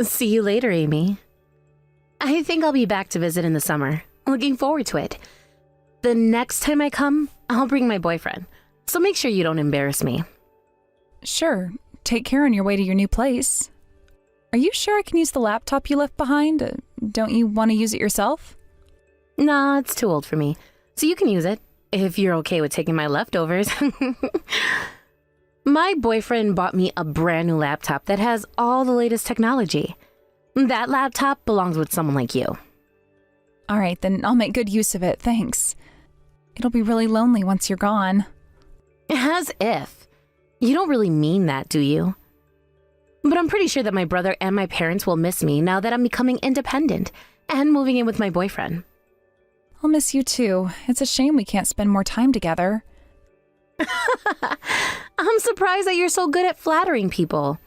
See you later, Amy. I think I'll be back to visit in the summer. Looking forward to it. The next time I come, I'll bring my boyfriend. So make sure you don't embarrass me. Sure. Take care on your way to your new place. Are you sure I can use the laptop you left behind? Don't you want to use it yourself? Nah, it's too old for me. So you can use it, if you're okay with taking my leftovers. My boyfriend bought me a brand new laptop that has all the latest technology. That laptop belongs with someone like you. All right, then I'll make good use of it, thanks. It'll be really lonely once you're gone. As if. You don't really mean that, do you? But I'm pretty sure that my brother and my parents will miss me now that I'm becoming independent and moving in with my boyfriend. I'll miss you too. It's a shame we can't spend more time together. I'm surprised that you're so good at flattering people.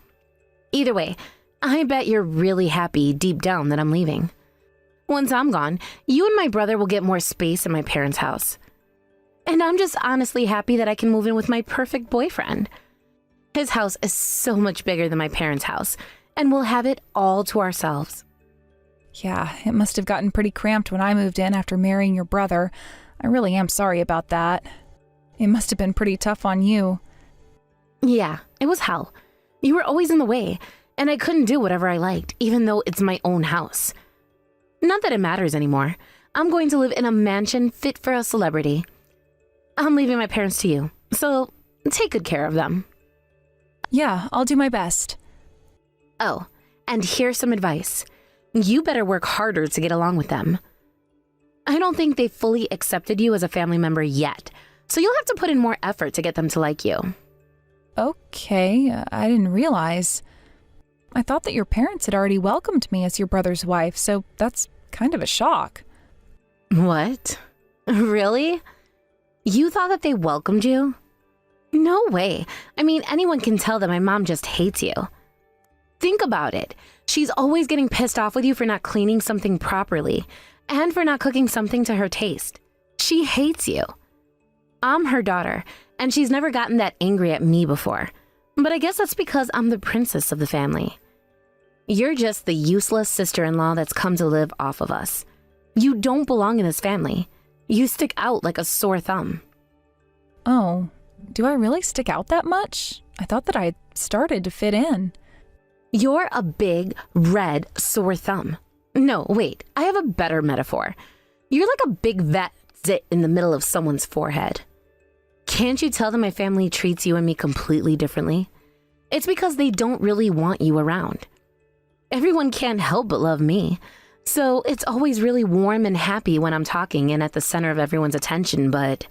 Either way, I bet you're really happy deep down that I'm leaving. Once I'm gone, you and my brother will get more space in my parents' house. And I'm just honestly happy that I can move in with my perfect boyfriend. His house is so much bigger than my parents' house, and we'll have it all to ourselves. Yeah, it must have gotten pretty cramped when I moved in after marrying your brother. I really am sorry about that. It must have been pretty tough on you. Yeah, it was hell. You were always in the way, and I couldn't do whatever I liked, even though it's my own house. Not that it matters anymore. I'm going to live in a mansion fit for a celebrity. I'm leaving my parents to you, so take good care of them. Yeah, I'll do my best. Oh, and here's some advice. You better work harder to get along with them. I don't think they fully accepted you as a family member yet, so you'll have to put in more effort to get them to like you. Okay, I didn't realize. I thought that your parents had already welcomed me as your brother's wife, so that's kind of a shock. What? Really? You thought that they welcomed you? No way. I mean, anyone can tell that my mom just hates you. Think about it. She's always getting pissed off with you for not cleaning something properly and for not cooking something to her taste. She hates you. I'm her daughter, and she's never gotten that angry at me before. But I guess that's because I'm the princess of the family. You're just the useless sister-in-law that's come to live off of us. You don't belong in this family. You stick out like a sore thumb. Oh, do I really stick out that much? I thought that I had started to fit in. You're a big, red, sore thumb. No, wait, I have a better metaphor. You're like a big vet zit in the middle of someone's forehead. Can't you tell that my family treats you and me completely differently? It's because they don't really want you around. Everyone can't help but love me, so it's always really warm and happy when I'm talking and at the center of everyone's attention, but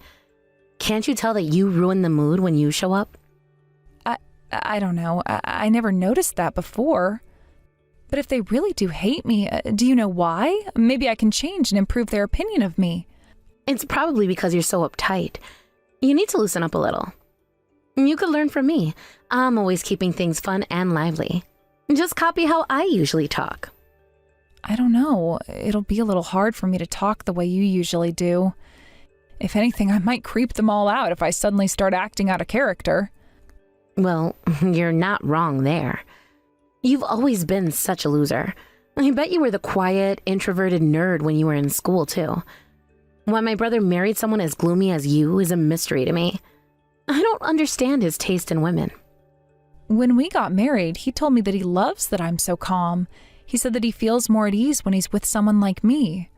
can't you tell that you ruin the mood when you show up? I don't know. I never noticed that before. But if they really do hate me, do you know why? Maybe I can change and improve their opinion of me. It's probably because you're so uptight. You need to loosen up a little. You could learn from me. I'm always keeping things fun and lively. Just copy how I usually talk. I don't know. It'll be a little hard for me to talk the way you usually do. If anything, I might creep them all out if I suddenly start acting out of character. Well, you're not wrong there. You've always been such a loser. I bet you were the quiet, introverted nerd when you were in school, too. Why my brother married someone as gloomy as you is a mystery to me. I don't understand his taste in women. When we got married, he told me that he loves that I'm so calm. He said that he feels more at ease when he's with someone like me.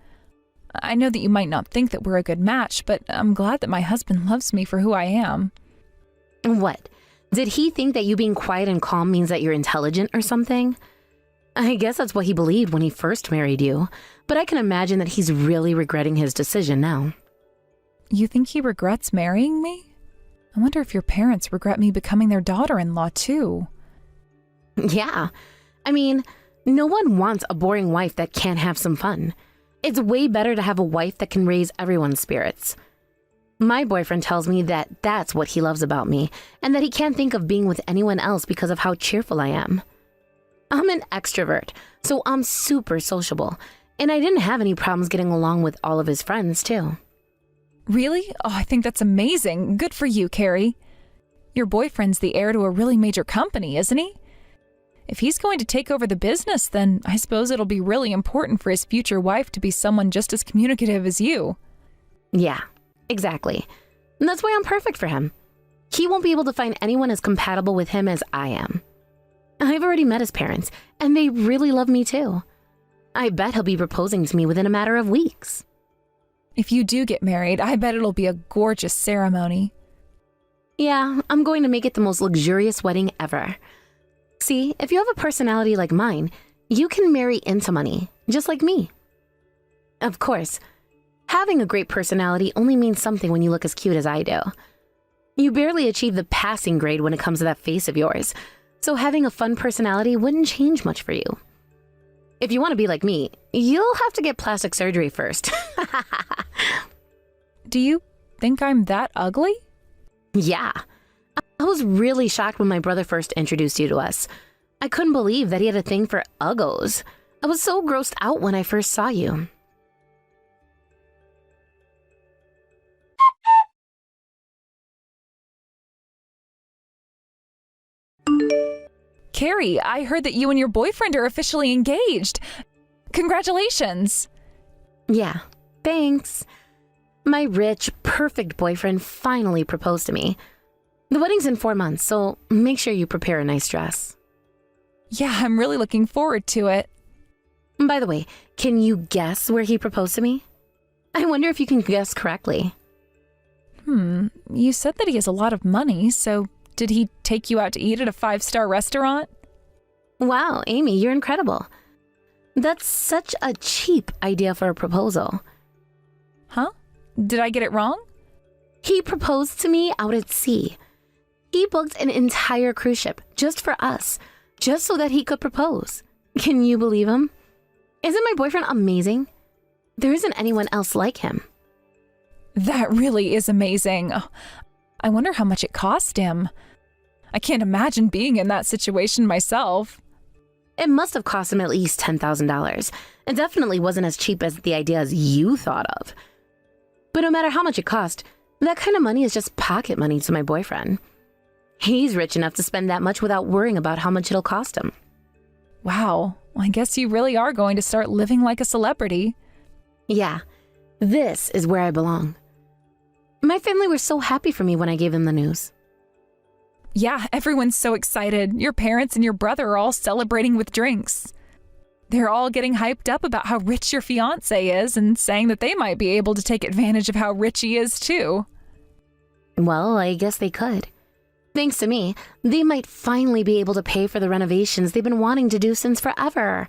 I know that you might not think that we're a good match, but I'm glad that my husband loves me for who I am. What? Did he think that you being quiet and calm means that you're intelligent or something? I guess that's what he believed when he first married you, but I can imagine that he's really regretting his decision now. You think he regrets marrying me? I wonder if your parents regret me becoming their daughter-in-law too. Yeah. I mean, no one wants a boring wife that can't have some fun. It's way better to have a wife that can raise everyone's spirits. My boyfriend tells me that that's what he loves about me, and that he can't think of being with anyone else because of how cheerful I am. I'm an extrovert, so I'm super sociable, and I didn't have any problems getting along with all of his friends, too. Really? Oh, I think that's amazing. Good for you, Carrie. Your boyfriend's the heir to a really major company, isn't he? If he's going to take over the business, then I suppose it'll be really important for his future wife to be someone just as communicative as you. Yeah, exactly. And that's why I'm perfect for him. He won't be able to find anyone as compatible with him as I am. I've already met his parents, and they really love me too. I bet he'll be proposing to me within a matter of weeks. If you do get married, I bet it'll be a gorgeous ceremony. Yeah, I'm going to make it the most luxurious wedding ever. See, if you have a personality like mine, you can marry into money, just like me. Of course, having a great personality only means something when you look as cute as I do. You barely achieve the passing grade when it comes to that face of yours, so having a fun personality wouldn't change much for you. If you want to be like me, you'll have to get plastic surgery first. Do you think I'm that ugly? Yeah. I was really shocked when my brother first introduced you to us. I couldn't believe that he had a thing for uggos. I was so grossed out when I first saw you. Carrie, I heard that you and your boyfriend are officially engaged. Congratulations. Yeah, thanks. My rich, perfect boyfriend finally proposed to me. The wedding's in 4 months, so make sure you prepare a nice dress. Yeah, I'm really looking forward to it. By the way, can you guess where he proposed to me? I wonder if you can guess correctly. You said that he has a lot of money, so did he take you out to eat at a 5-star restaurant? Wow, Amy, you're incredible. That's such a cheap idea for a proposal. Huh? Did I get it wrong? He proposed to me out at sea. He booked an entire cruise ship just for us, just so that he could propose. Can you believe him? Isn't my boyfriend amazing? There isn't anyone else like him. That really is amazing. I wonder how much it cost him. I can't imagine being in that situation myself. It must have cost him at least $10,000. It definitely wasn't as cheap as the ideas you thought of. But no matter how much it cost, that kind of money is just pocket money to my boyfriend. He's rich enough to spend that much without worrying about how much it'll cost him. Wow, I guess you really are going to start living like a celebrity. Yeah, this is where I belong. My family were so happy for me when I gave them the news. Yeah, everyone's so excited. Your parents and your brother are all celebrating with drinks. They're all getting hyped up about how rich your fiancé is and saying that they might be able to take advantage of how rich he is too. Well, I guess they could. Thanks to me, they might finally be able to pay for the renovations they've been wanting to do since forever.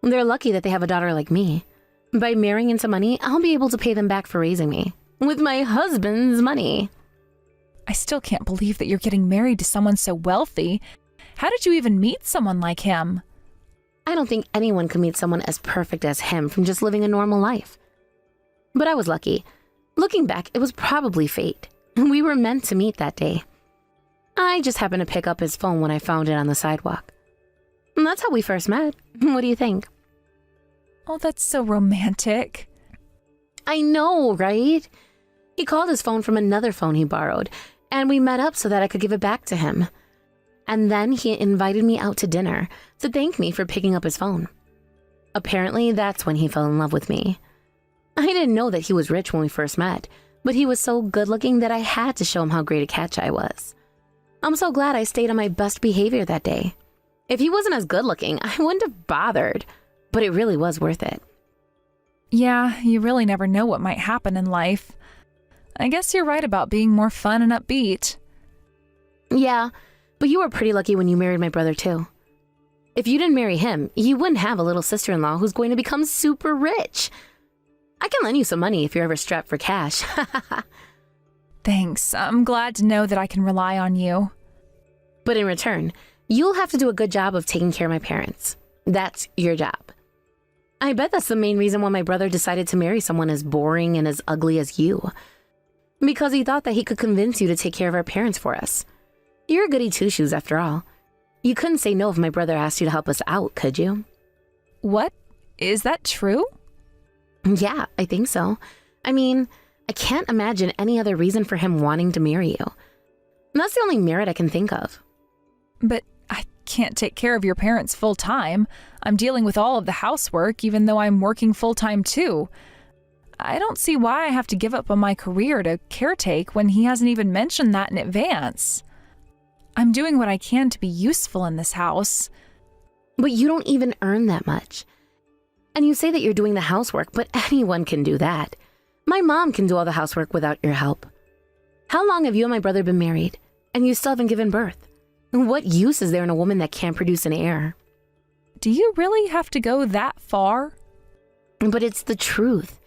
They're lucky that they have a daughter like me. By marrying into money, I'll be able to pay them back for raising me. With my husband's money. I still can't believe that you're getting married to someone so wealthy. How did you even meet someone like him? I don't think anyone could meet someone as perfect as him from just living a normal life. But I was lucky. Looking back, it was probably fate. We were meant to meet that day. I just happened to pick up his phone when I found it on the sidewalk. And that's how we first met. What do you think? Oh, that's so romantic. I know, right? He called his phone from another phone he borrowed, and we met up so that I could give it back to him. And then he invited me out to dinner to thank me for picking up his phone. Apparently, that's when he fell in love with me. I didn't know that he was rich when we first met, but he was so good-looking that I had to show him how great a catch I was. I'm so glad I stayed on my best behavior that day. If he wasn't as good-looking, I wouldn't have bothered, but it really was worth it. Yeah, you really never know what might happen in life. I guess you're right about being more fun and upbeat. Yeah, but you were pretty lucky when you married my brother too. If you didn't marry him, you wouldn't have a little sister-in-law who's going to become super rich. I can lend you some money if you're ever strapped for cash. Thanks. I'm glad to know that I can rely on you. But in return, you'll have to do a good job of taking care of my parents. That's your job. I bet that's the main reason why my brother decided to marry someone as boring and as ugly as you. Because he thought that he could convince you to take care of our parents for us. You're a goody two-shoes after all. You couldn't say no if my brother asked you to help us out, could you? What? Is that true? Yeah, I think so. I mean, I can't imagine any other reason for him wanting to marry you. And that's the only merit I can think of. But I can't take care of your parents full-time. I'm dealing with all of the housework, even though I'm working full-time too. I don't see why I have to give up on my career to caretake when he hasn't even mentioned that in advance. I'm doing what I can to be useful in this house. But you don't even earn that much. And you say that you're doing the housework, but anyone can do that. My mom can do all the housework without your help. How long have you and my brother been married, and you still haven't given birth? What use is there in a woman that can't produce an heir? Do you really have to go that far? But it's the truth.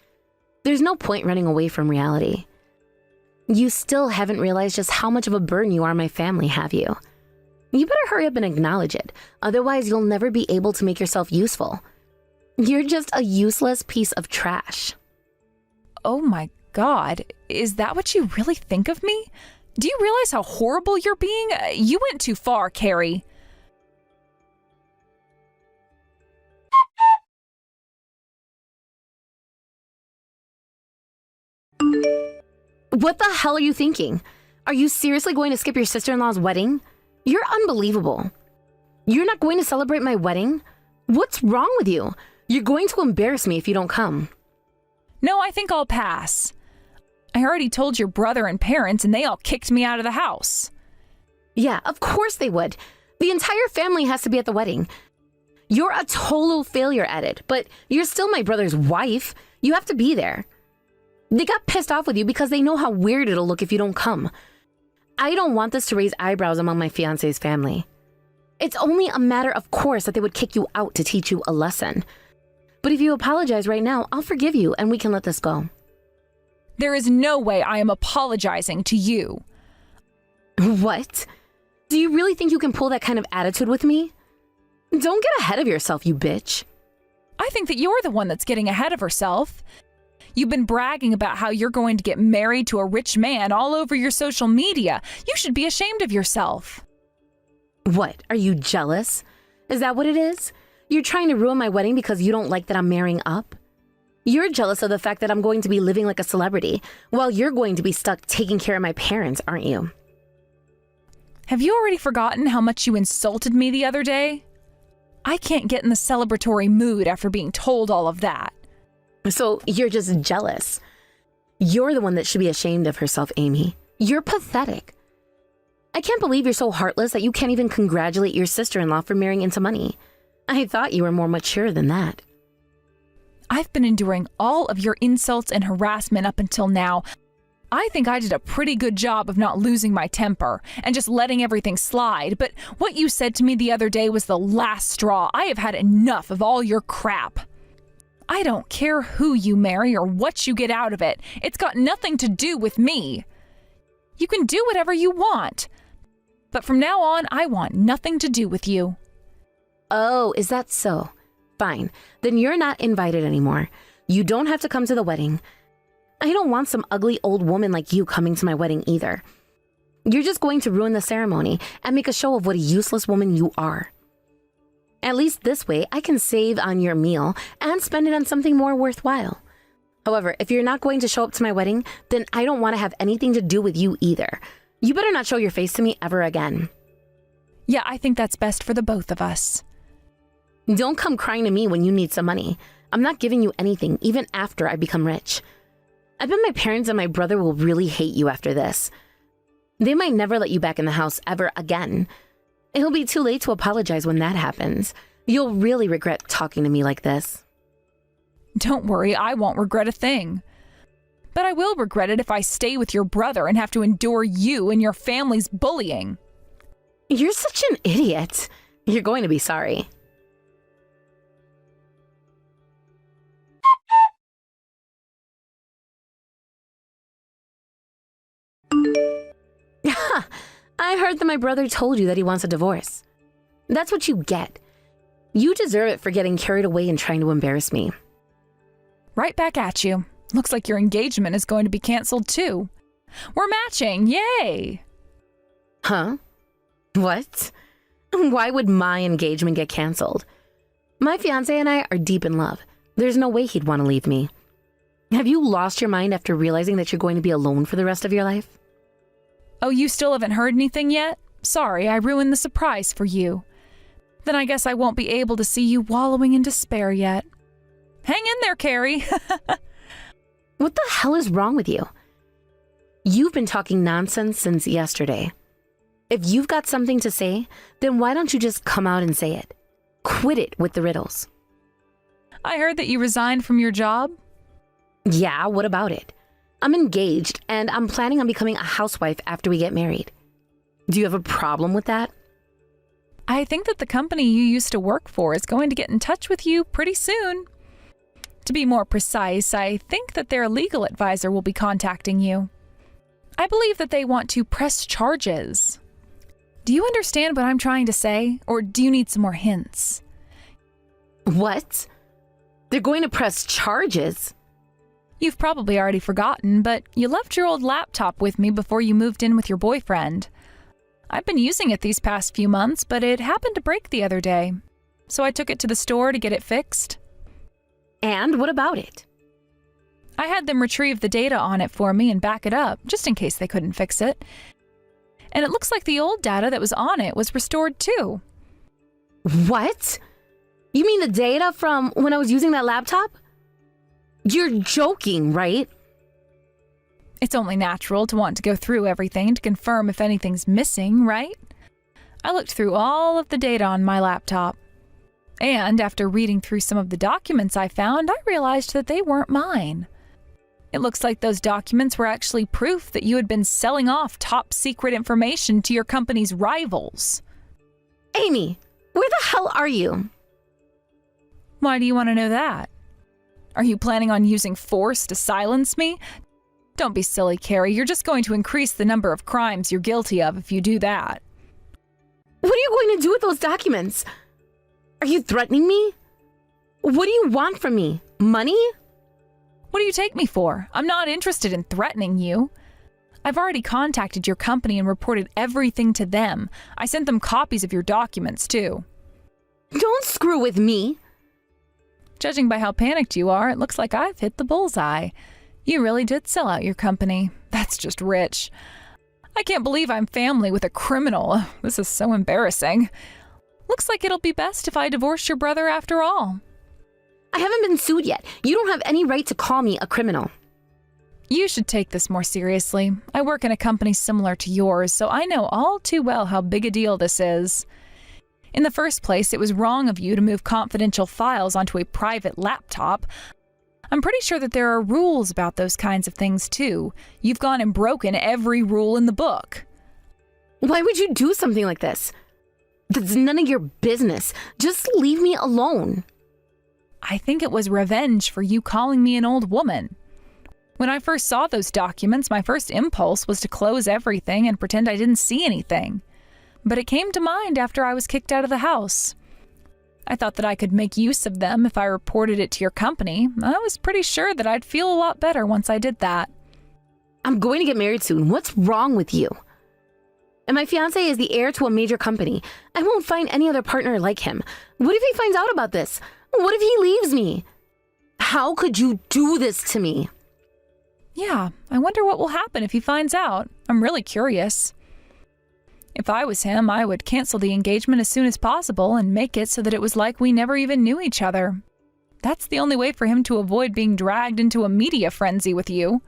There's no point running away from reality. You still haven't realized just how much of a burden you are on my family, have you? You better hurry up and acknowledge it. Otherwise, you'll never be able to make yourself useful. You're just a useless piece of trash. Oh my God, is that what you really think of me? Do you realize how horrible you're being? You went too far, Carrie. What the hell are you thinking? Are you seriously going to skip your sister-in-law's wedding? You're unbelievable. You're not going to celebrate my wedding? What's wrong with you? You're going to embarrass me if you don't come. No, I think I'll pass. I already told your brother and parents, and they all kicked me out of the house. Yeah, of course they would. The entire family has to be at the wedding. You're a total failure at it, but you're still my brother's wife. You have to be there. They got pissed off with you because they know how weird it'll look if you don't come. I don't want this to raise eyebrows among my fiancé's family. It's only a matter of course that they would kick you out to teach you a lesson. But if you apologize right now, I'll forgive you and we can let this go. There is no way I am apologizing to you. What? Do you really think you can pull that kind of attitude with me? Don't get ahead of yourself, you bitch. I think that you're the one that's getting ahead of herself. You've been bragging about how you're going to get married to a rich man all over your social media. You should be ashamed of yourself. What? Are you jealous? Is that what it is? You're trying to ruin my wedding because you don't like that I'm marrying up? You're jealous of the fact that I'm going to be living like a celebrity, while you're going to be stuck taking care of my parents, aren't you? Have you already forgotten how much you insulted me the other day? I can't get in the celebratory mood after being told all of that. So you're just jealous. You're the one that should be ashamed of herself, Amy. You're pathetic. I can't believe you're so heartless that you can't even congratulate your sister-in-law for marrying into money. I thought you were more mature than that. I've been enduring all of your insults and harassment up until now. I think I did a pretty good job of not losing my temper and just letting everything slide, but what you said to me the other day was the last straw. I have had enough of all your crap. I don't care who you marry or what you get out of it. It's got nothing to do with me. You can do whatever you want, but from now on, I want nothing to do with you. Oh, is that so? Fine. Then you're not invited anymore. You don't have to come to the wedding. I don't want some ugly old woman like you coming to my wedding either. You're just going to ruin the ceremony and make a show of what a useless woman you are. At least this way, I can save on your meal and spend it on something more worthwhile. However, if you're not going to show up to my wedding, then I don't want to have anything to do with you either. You better not show your face to me ever again. Yeah, I think that's best for the both of us. Don't come crying to me when you need some money. I'm not giving you anything, even after I become rich. I bet my parents and my brother will really hate you after this. They might never let you back in the house ever again. It'll be too late to apologize when that happens. You'll really regret talking to me like this. Don't worry, I won't regret a thing. But I will regret it if I stay with your brother and have to endure you and your family's bullying. You're such an idiot. You're going to be sorry. I heard that my brother told you that he wants a divorce. That's what you get. You deserve it for getting carried away and trying to embarrass me. Right back at you. Looks like your engagement is going to be canceled too. We're matching, yay! Huh? What? Why would my engagement get canceled? My fiancé and I are deep in love. There's no way he'd want to leave me. Have you lost your mind after realizing that you're going to be alone for the rest of your life? Oh, you still haven't heard anything yet? Sorry, I ruined the surprise for you. Then I guess I won't be able to see you wallowing in despair yet. Hang in there, Carrie. What the hell is wrong with you? You've been talking nonsense since yesterday. If you've got something to say, then why don't you just come out and say it? Quit it with the riddles. I heard that you resigned from your job. Yeah, what about it? I'm engaged and I'm planning on becoming a housewife after we get married. Do you have a problem with that? I think that the company you used to work for is going to get in touch with you pretty soon. To be more precise, I think that their legal advisor will be contacting you. I believe that they want to press charges. Do you understand what I'm trying to say, or do you need some more hints? What? They're going to press charges? You've probably already forgotten, but you left your old laptop with me before you moved in with your boyfriend. I've been using it these past few months, but it happened to break the other day. So I took it to the store to get it fixed. And what about it? I had them retrieve the data on it for me and back it up, just in case they couldn't fix it. And it looks like the old data that was on it was restored too. What? You mean the data from when I was using that laptop? You're joking, right? It's only natural to want to go through everything to confirm if anything's missing, right? I looked through all of the data on my laptop. And after reading through some of the documents I found, I realized that they weren't mine. It looks like those documents were actually proof that you had been selling off top secret information to your company's rivals. Amy, where the hell are you? Why do you want to know that? Are you planning on using force to silence me? Don't be silly, Carrie. You're just going to increase the number of crimes you're guilty of if you do that. What are you going to do with those documents? Are you threatening me? What do you want from me? Money? What do you take me for? I'm not interested in threatening you. I've already contacted your company and reported everything to them. I sent them copies of your documents, too. Don't screw with me. Judging by how panicked you are, it looks like I've hit the bullseye. You really did sell out your company. That's just rich. I can't believe I'm family with a criminal. This is so embarrassing. Looks like it'll be best if I divorce your brother after all. I haven't been sued yet. You don't have any right to call me a criminal. You should take this more seriously. I work in a company similar to yours, so I know all too well how big a deal this is. In the first place, it was wrong of you to move confidential files onto a private laptop. I'm pretty sure that there are rules about those kinds of things, too. You've gone and broken every rule in the book. Why would you do something like this? That's none of your business. Just leave me alone. I think it was revenge for you calling me an old woman. When I first saw those documents, my first impulse was to close everything and pretend I didn't see anything. But it came to mind after I was kicked out of the house. I thought that I could make use of them if I reported it to your company. I was pretty sure that I'd feel a lot better once I did that. I'm going to get married soon. What's wrong with you? And my fiancé is the heir to a major company. I won't find any other partner like him. What if he finds out about this? What if he leaves me? How could you do this to me? Yeah, I wonder what will happen if he finds out. I'm really curious. If I was him, I would cancel the engagement as soon as possible and make it so that it was like we never even knew each other. That's the only way for him to avoid being dragged into a media frenzy with you.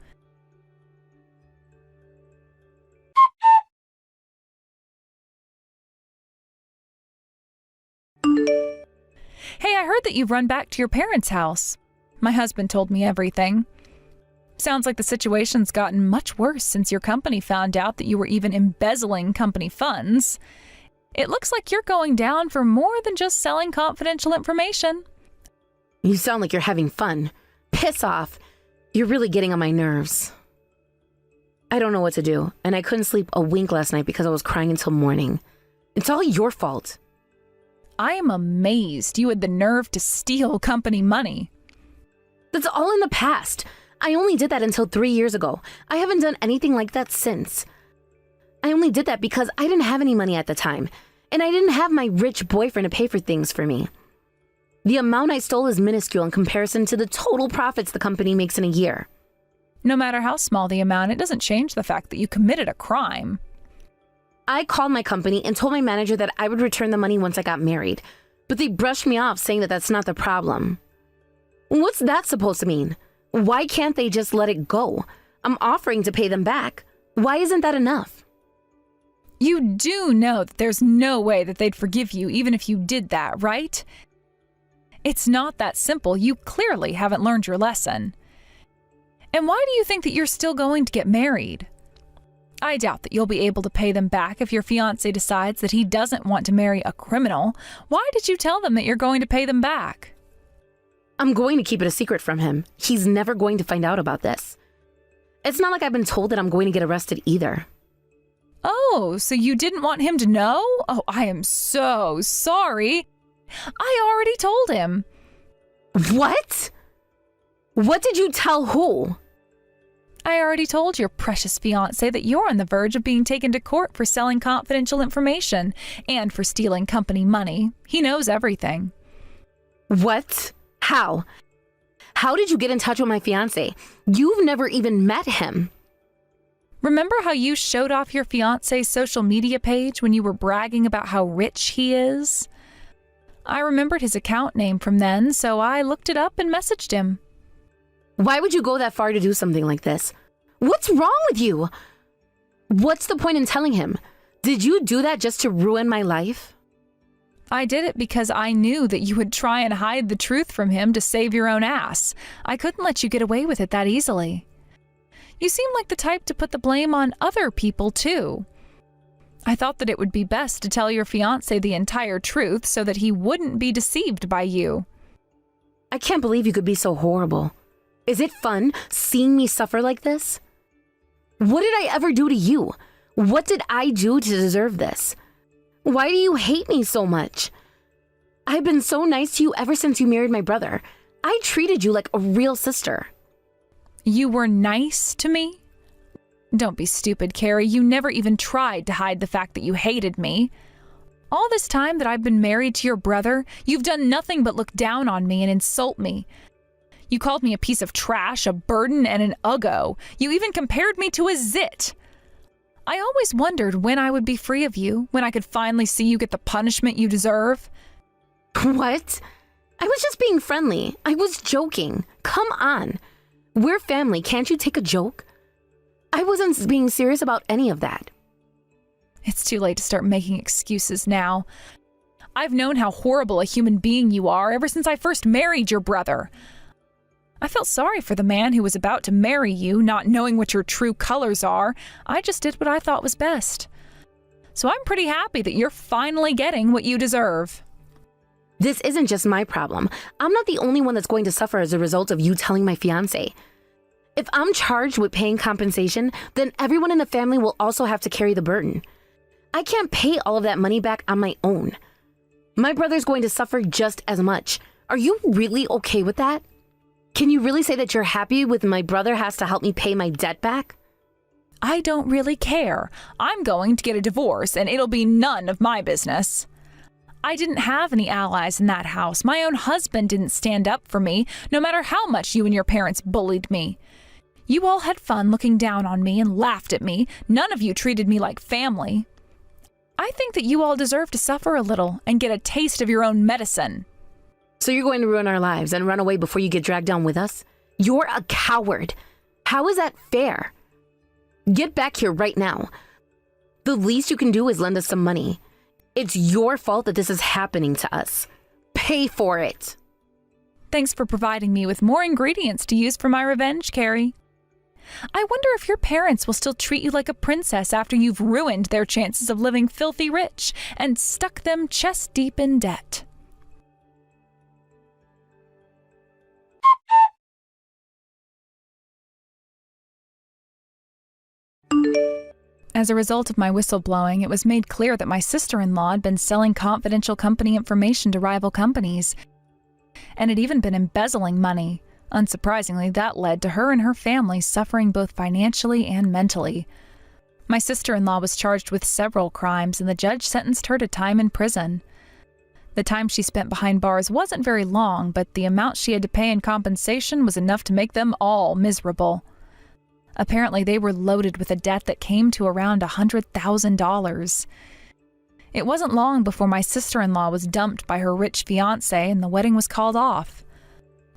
Hey, I heard that you've run back to your parents' house. My husband told me everything. Sounds like the situation's gotten much worse since your company found out that you were even embezzling company funds. It looks like you're going down for more than just selling confidential information. You sound like you're having fun. Piss off. You're really getting on my nerves. I don't know what to do, and I couldn't sleep a wink last night because I was crying until morning. It's all your fault. I am amazed you had the nerve to steal company money. That's all in the past. I only did that until 3 years ago. I haven't done anything like that since. I only did that because I didn't have any money at the time, and I didn't have my rich boyfriend to pay for things for me. The amount I stole is minuscule in comparison to the total profits the company makes in a year. No matter how small the amount, it doesn't change the fact that you committed a crime. I called my company and told my manager that I would return the money once I got married, but they brushed me off saying that that's not the problem. What's that supposed to mean? Why can't they just let it go? I'm offering to pay them back. Why isn't that enough? You do know that there's no way that they'd forgive you even if you did that, right? It's not that simple. You clearly haven't learned your lesson. And why do you think that you're still going to get married? I doubt that you'll be able to pay them back if your fiancé decides that he doesn't want to marry a criminal. Why did you tell them that you're going to pay them back? I'm going to keep it a secret from him. He's never going to find out about this. It's not like I've been told that I'm going to get arrested either. Oh, so you didn't want him to know? Oh, I am so sorry. I already told him. What? What did you tell who? I already told your precious fiancé that you're on the verge of being taken to court for selling confidential information and for stealing company money. He knows everything. What? How? How did you get in touch with my fiancé? You've never even met him. Remember how you showed off your fiancé's social media page when you were bragging about how rich he is? I remembered his account name from then, so I looked it up and messaged him. Why would you go that far to do something like this? What's wrong with you? What's the point in telling him? Did you do that just to ruin my life? I did it because I knew that you would try and hide the truth from him to save your own ass. I couldn't let you get away with it that easily. You seem like the type to put the blame on other people, too. I thought that it would be best to tell your fiancé the entire truth so that he wouldn't be deceived by you. I can't believe you could be so horrible. Is it fun seeing me suffer like this? What did I ever do to you? What did I do to deserve this? Why do you hate me so much? I've been so nice to you ever since you married my brother. I treated you like a real sister. You were nice to me? Don't be stupid, Carrie. You never even tried to hide the fact that you hated me. All this time that I've been married to your brother, you've done nothing but look down on me and insult me. You called me a piece of trash, a burden, and an uggo. You even compared me to a zit. I always wondered when I would be free of you, when I could finally see you get the punishment you deserve. What? I was just being friendly. I was joking. Come on. We're family. Can't you take a joke? I wasn't being serious about any of that. It's too late to start making excuses now. I've known how horrible a human being you are ever since I first married your brother. I felt sorry for the man who was about to marry you, not knowing what your true colors are. I just did what I thought was best. So I'm pretty happy that you're finally getting what you deserve. This isn't just my problem. I'm not the only one that's going to suffer as a result of you telling my fiancé. If I'm charged with paying compensation, then everyone in the family will also have to carry the burden. I can't pay all of that money back on my own. My brother's going to suffer just as much. Are you really okay with that? Can you really say that you're happy with my brother has to help me pay my debt back? I don't really care. I'm going to get a divorce, and it'll be none of my business. I didn't have any allies in that house. My own husband didn't stand up for me, no matter how much you and your parents bullied me. You all had fun looking down on me and laughed at me. None of you treated me like family. I think that you all deserve to suffer a little and get a taste of your own medicine. So you're going to ruin our lives and run away before you get dragged down with us? You're a coward. How is that fair? Get back here right now. The least you can do is lend us some money. It's your fault that this is happening to us. Pay for it. Thanks for providing me with more ingredients to use for my revenge, Carrie. I wonder if your parents will still treat you like a princess after you've ruined their chances of living filthy rich and stuck them chest deep in debt. As a result of my whistleblowing, it was made clear that my sister-in-law had been selling confidential company information to rival companies, and had even been embezzling money. Unsurprisingly, that led to her and her family suffering both financially and mentally. My sister-in-law was charged with several crimes, and the judge sentenced her to time in prison. The time she spent behind bars wasn't very long, but the amount she had to pay in compensation was enough to make them all miserable. Apparently, they were loaded with a debt that came to around $100,000. It wasn't long before my sister-in-law was dumped by her rich fiancé and the wedding was called off.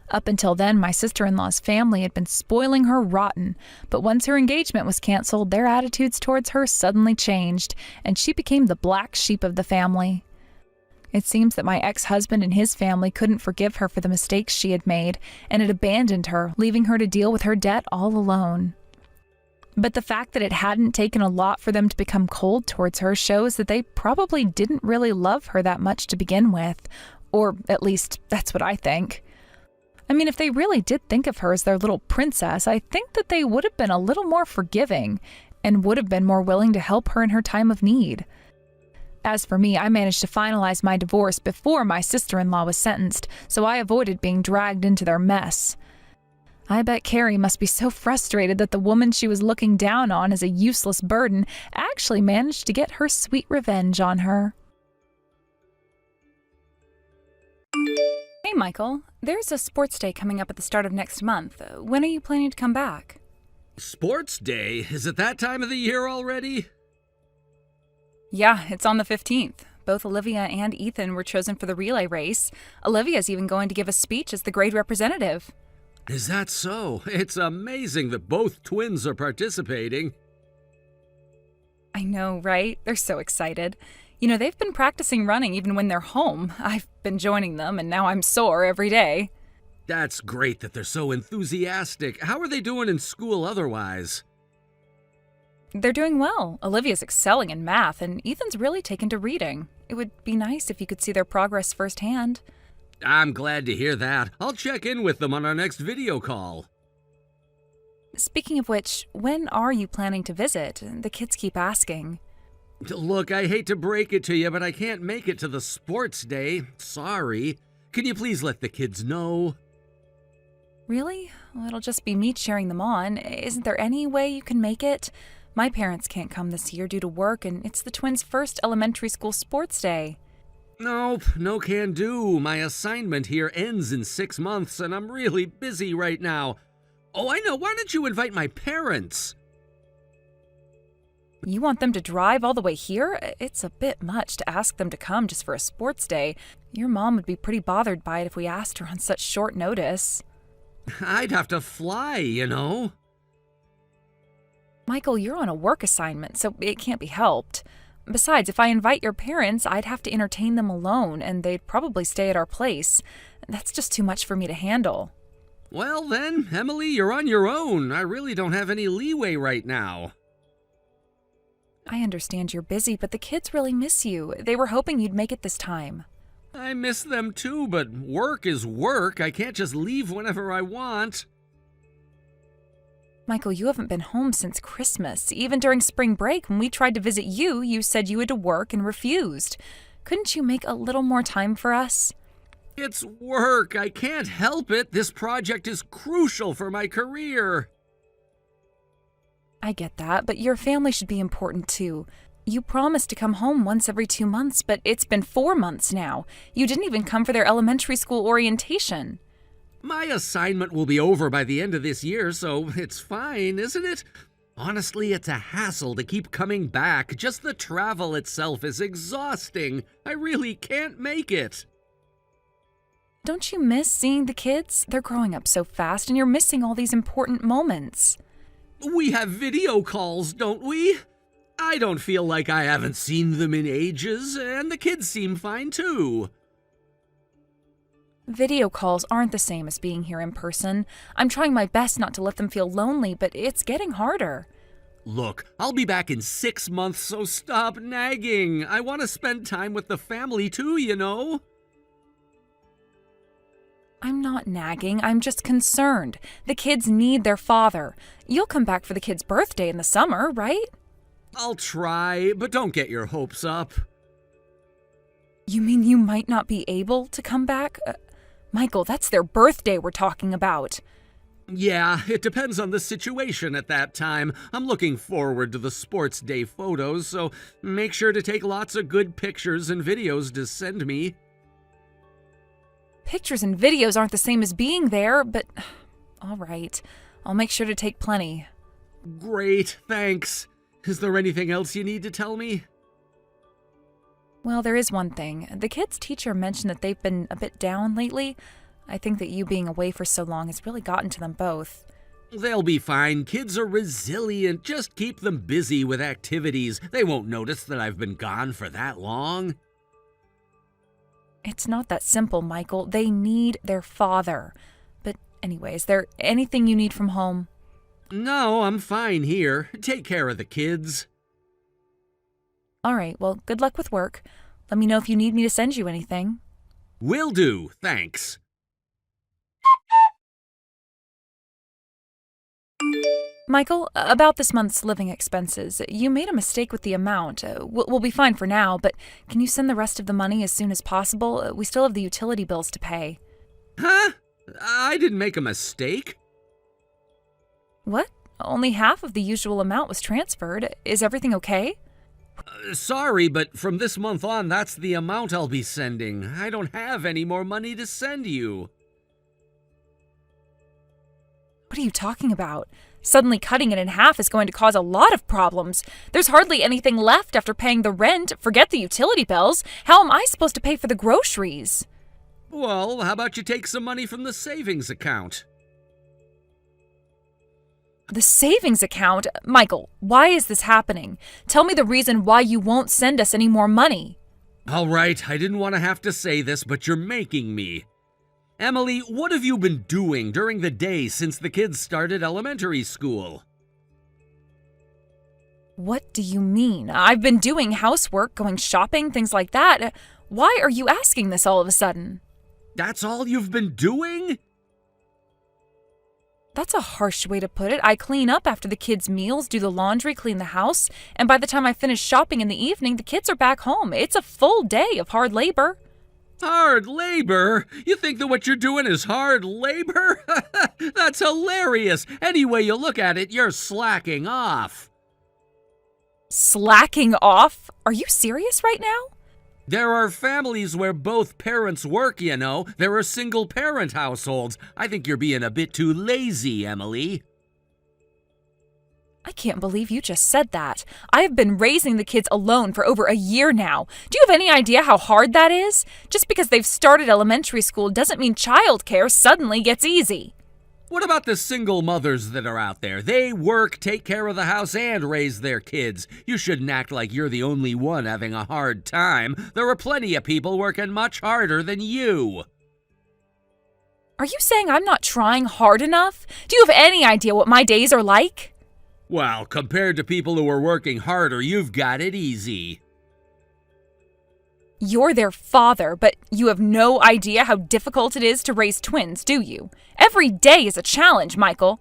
Up until then, my sister-in-law's family had been spoiling her rotten, but once her engagement was canceled, their attitudes towards her suddenly changed, and she became the black sheep of the family. It seems that my ex-husband and his family couldn't forgive her for the mistakes she had made, and had abandoned her, leaving her to deal with her debt all alone. But the fact that it hadn't taken a lot for them to become cold towards her shows that they probably didn't really love her that much to begin with, or at least that's what I think. I mean, if they really did think of her as their little princess, I think that they would have been a little more forgiving and would have been more willing to help her in her time of need. As for me, I managed to finalize my divorce before my sister-in-law was sentenced, so I avoided being dragged into their mess. I bet Carrie must be so frustrated that the woman she was looking down on as a useless burden actually managed to get her sweet revenge on her. Hey, Michael. There's a sports day coming up at the start of next month. When are you planning to come back? Sports day? Is it that time of the year already? Yeah, it's on the 15th. Both Olivia and Ethan were chosen for the relay race. Olivia's even going to give a speech as the grade representative. Is that so? It's amazing that both twins are participating. I know, right? They're so excited. You know, they've been practicing running even when they're home. I've been joining them, and now I'm sore every day. That's great that they're so enthusiastic. How are they doing in school otherwise? They're doing well. Olivia's excelling in math, and Ethan's really taken to reading. It would be nice if you could see their progress firsthand. I'm glad to hear that. I'll check in with them on our next video call. Speaking of which, when are you planning to visit? The kids keep asking. Look, I hate to break it to you, but I can't make it to the sports day. Sorry. Can you please let the kids know? Really? Well, it'll just be me cheering them on. Isn't there any way you can make it? My parents can't come this year due to work, and it's the twins' first elementary school sports day. Nope, no can do. My assignment here ends in 6 months, and I'm really busy right now. Oh, I know. Why don't you invite my parents? You want them to drive all the way here? It's a bit much to ask them to come just for a sports day. Your mom would be pretty bothered by it if we asked her on such short notice. I'd have to fly, you know. Michael, you're on a work assignment, so it can't be helped. Besides, if I invite your parents, I'd have to entertain them alone, and they'd probably stay at our place. That's just too much for me to handle. Well then, Emily, you're on your own. I really don't have any leeway right now. I understand you're busy, but the kids really miss you. They were hoping you'd make it this time. I miss them too, but work is work. I can't just leave whenever I want. Michael, you haven't been home since Christmas. Even during spring break, when we tried to visit you, you said you had to work and refused. Couldn't you make a little more time for us? It's work. I can't help it. This project is crucial for my career. I get that, but your family should be important too. You promised to come home once every 2 months, but it's been 4 months now. You didn't even come for their elementary school orientation. My assignment will be over by the end of this year, so it's fine, isn't it? Honestly, it's a hassle to keep coming back. Just the travel itself is exhausting. I really can't make it. Don't you miss seeing the kids? They're growing up so fast, and you're missing all these important moments. We have video calls, don't we? I don't feel like I haven't seen them in ages, and the kids seem fine too. Video calls aren't the same as being here in person. I'm trying my best not to let them feel lonely, but it's getting harder. Look, I'll be back in 6 months, so stop nagging. I want to spend time with the family too, you know. I'm not nagging, I'm just concerned. The kids need their father. You'll come back for the kid's birthday in the summer, right? I'll try, but don't get your hopes up. You mean you might not be able to come back? Michael, that's their birthday we're talking about. Yeah, it depends on the situation at that time. I'm looking forward to the sports day photos, so make sure to take lots of good pictures and videos to send me. Pictures and videos aren't the same as being there, but all right. I'll make sure to take plenty. Great, thanks. Is there anything else you need to tell me? Well, there is one thing. The kids' teacher mentioned that they've been a bit down lately. I think that you being away for so long has really gotten to them both. They'll be fine. Kids are resilient. Just keep them busy with activities. They won't notice that I've been gone for that long. It's not that simple, Michael. They need their father. But anyway, is there anything you need from home? No, I'm fine here. Take care of the kids. All right, well, good luck with work. Let me know if you need me to send you anything. Will do, thanks. Michael, about this month's living expenses, you made a mistake with the amount. We'll be fine for now, but can you send the rest of the money as soon as possible? We still have the utility bills to pay. Huh? I didn't make a mistake. What? Only half of the usual amount was transferred. Is everything okay? Sorry, but from this month on, that's the amount I'll be sending. I don't have any more money to send you. What are you talking about? Suddenly cutting it in half is going to cause a lot of problems. There's hardly anything left after paying the rent. Forget the utility bills. How am I supposed to pay for the groceries? Well, how about you take some money from the savings account? The savings account? Michael, why is this happening? Tell me the reason why you won't send us any more money. All right, I didn't want to have to say this, but you're making me. Emily, what have you been doing during the day since the kids started elementary school? What do you mean? I've been doing housework, going shopping, things like that. Why are you asking this all of a sudden? That's all you've been doing? That's a harsh way to put it. I clean up after the kids' meals, do the laundry, clean the house, and by the time I finish shopping in the evening, the kids are back home. It's a full day of hard labor. Hard labor? You think that what you're doing is hard labor? That's hilarious. Any way you look at it, you're slacking off. Slacking off? Are you serious right now? There are families where both parents work, you know. There are single-parent households. I think you're being a bit too lazy, Emily. I can't believe you just said that. I have been raising the kids alone for over a year now. Do you have any idea how hard that is? Just because they've started elementary school doesn't mean childcare suddenly gets easy. What about the single mothers that are out there? They work, take care of the house, and raise their kids. You shouldn't act like you're the only one having a hard time. There are plenty of people working much harder than you. Are you saying I'm not trying hard enough? Do you have any idea what my days are like? Well, compared to people who are working harder, you've got it easy. You're their father, but you have no idea how difficult it is to raise twins, do you? Every day is a challenge, Michael.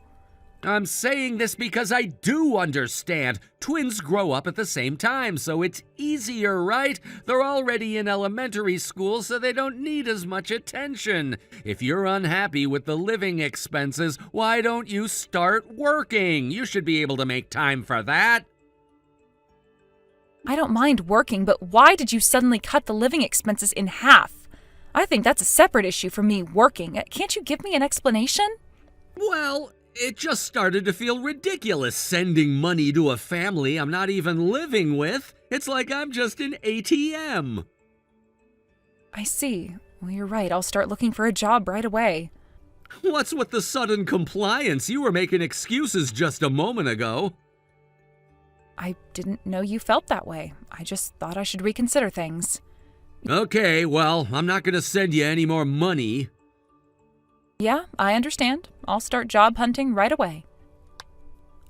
I'm saying this because I do understand. Twins grow up at the same time, so it's easier, right? They're already in elementary school, so they don't need as much attention. If you're unhappy with the living expenses, why don't you start working? You should be able to make time for that. I don't mind working, but why did you suddenly cut the living expenses in half? I think that's a separate issue from me working. Can't you give me an explanation? Well, it just started to feel ridiculous sending money to a family I'm not even living with. It's like I'm just an ATM. I see. Well, you're right. I'll start looking for a job right away. What's with the sudden compliance? You were making excuses just a moment ago. I didn't know you felt that way. I just thought I should reconsider things. Okay, well, I'm not going to send you any more money. Yeah, I understand. I'll start job hunting right away.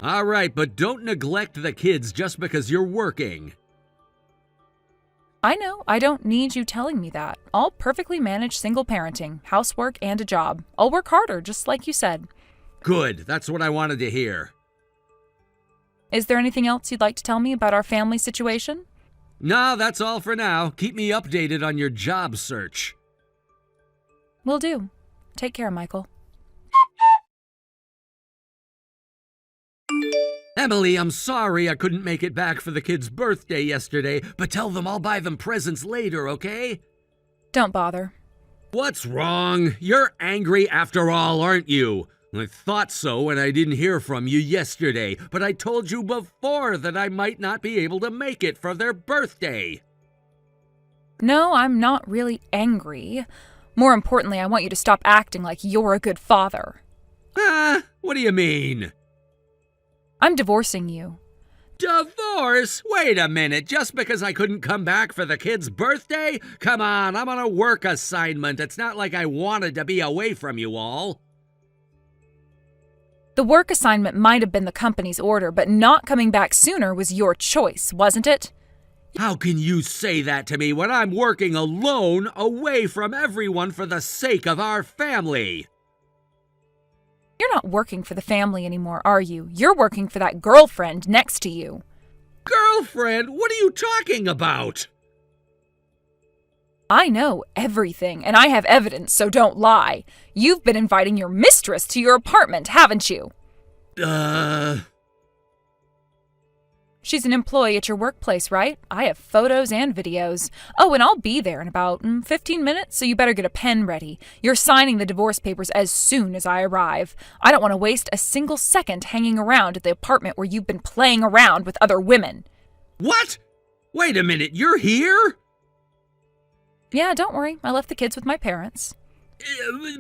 All right, but don't neglect the kids just because you're working. I know. I don't need you telling me that. I'll perfectly manage single parenting, housework, and a job. I'll work harder, just like you said. Good. That's what I wanted to hear. Is there anything else you'd like to tell me about our family situation? No, that's all for now. Keep me updated on your job search. Will do. Take care, Michael. Emily, I'm sorry I couldn't make it back for the kids' birthday yesterday, but tell them I'll buy them presents later, okay? Don't bother. What's wrong? You're angry after all, aren't you? I thought so when I didn't hear from you yesterday, but I told you before that I might not be able to make it for their birthday. No, I'm not really angry. More importantly, I want you to stop acting like you're a good father. What do you mean? I'm divorcing you. Divorce? Wait a minute, just because I couldn't come back for the kid's birthday? Come on, I'm on a work assignment. It's not like I wanted to be away from you all. The work assignment might have been the company's order, but not coming back sooner was your choice, wasn't it? How can you say that to me when I'm working alone, away from everyone for the sake of our family? You're not working for the family anymore, are you? You're working for that girlfriend next to you. Girlfriend? What are you talking about? I know everything, and I have evidence, so don't lie. You've been inviting your mistress to your apartment, haven't you? She's an employee at your workplace, right? I have photos and videos. Oh, and I'll be there in about 15 minutes, so you better get a pen ready. You're signing the divorce papers as soon as I arrive. I don't want to waste a single second hanging around at the apartment where you've been playing around with other women. What? Wait a minute, you're here? Yeah, don't worry. I left the kids with my parents.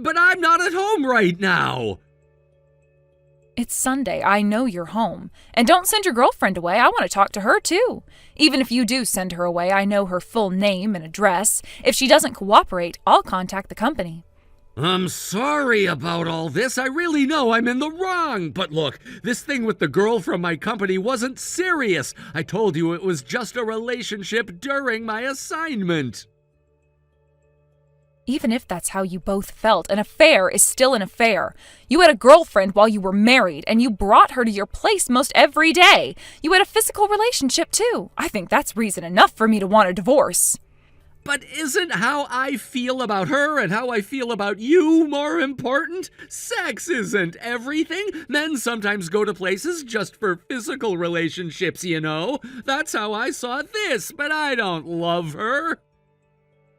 But I'm not at home right now. It's Sunday. I know you're home. And don't send your girlfriend away. I want to talk to her, too. Even if you do send her away, I know her full name and address. If she doesn't cooperate, I'll contact the company. I'm sorry about all this. I really know I'm in the wrong. But look, this thing with the girl from my company wasn't serious. I told you it was just a relationship during my assignment. Even if that's how you both felt, an affair is still an affair. You had a girlfriend while you were married, and you brought her to your place most every day. You had a physical relationship, too. I think that's reason enough for me to want a divorce. But isn't how I feel about her and how I feel about you more important? Sex isn't everything. Men sometimes go to places just for physical relationships, you know. That's how I saw this, but I don't love her.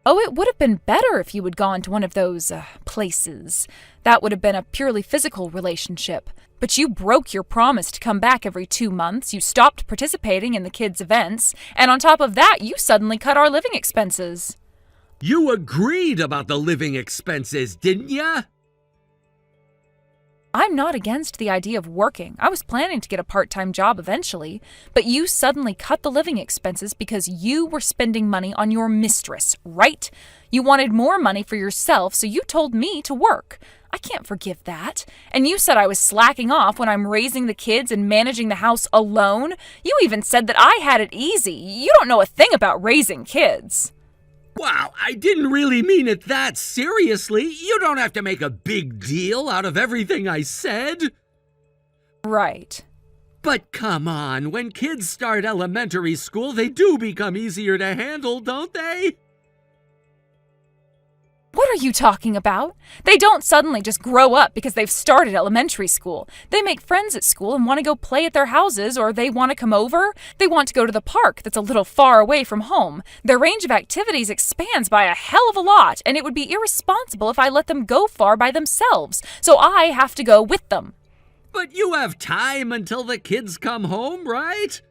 Oh, it would have been better if you had gone to one of those, places. That would have been a purely physical relationship. But you broke your promise to come back every 2 months, you stopped participating in the kids' events, and on top of that, you suddenly cut our living expenses. You agreed about the living expenses, didn't ya? I'm not against the idea of working. I was planning to get a part-time job eventually, but you suddenly cut the living expenses because you were spending money on your mistress, right? You wanted more money for yourself, so you told me to work. I can't forgive that. And you said I was slacking off when I'm raising the kids and managing the house alone. You even said that I had it easy. You don't know a thing about raising kids. Wow, I didn't really mean it that seriously. You don't have to make a big deal out of everything I said. Right. But come on, when kids start elementary school, they do become easier to handle, don't they? What are you talking about? They don't suddenly just grow up because they've started elementary school. They make friends at school and want to go play at their houses, or they want to come over. They want to go to the park that's a little far away from home. Their range of activities expands by a hell of a lot, and it would be irresponsible if I let them go far by themselves, so I have to go with them. But you have time until the kids come home, right?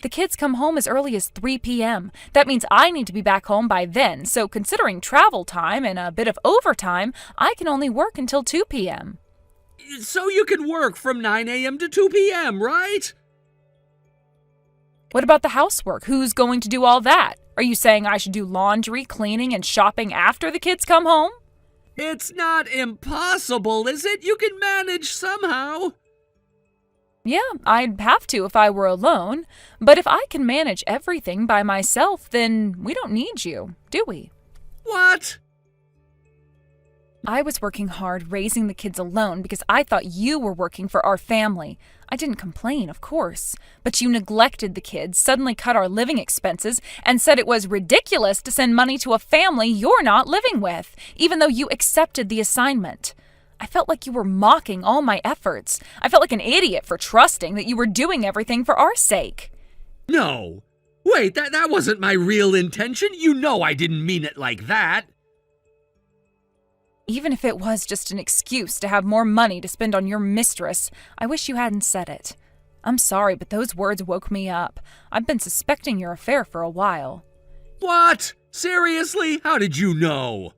The kids come home as early as 3 p.m. That means I need to be back home by then, so considering travel time and a bit of overtime, I can only work until 2 p.m. So you can work from 9 a.m. to 2 p.m., right? What about the housework? Who's going to do all that? Are you saying I should do laundry, cleaning, and shopping after the kids come home? It's not impossible, is it? You can manage somehow. Yeah, I'd have to if I were alone. But if I can manage everything by myself, then we don't need you, do we? What? I was working hard raising the kids alone because I thought you were working for our family. I didn't complain, of course. But you neglected the kids, suddenly cut our living expenses, and said it was ridiculous to send money to a family you're not living with, even though you accepted the assignment. I felt like you were mocking all my efforts. I felt like an idiot for trusting that you were doing everything for our sake. No. Wait, that wasn't my real intention. You know I didn't mean it like that. Even if it was just an excuse to have more money to spend on your mistress, I wish you hadn't said it. I'm sorry, but those words woke me up. I've been suspecting your affair for a while. What? Seriously? How did you know?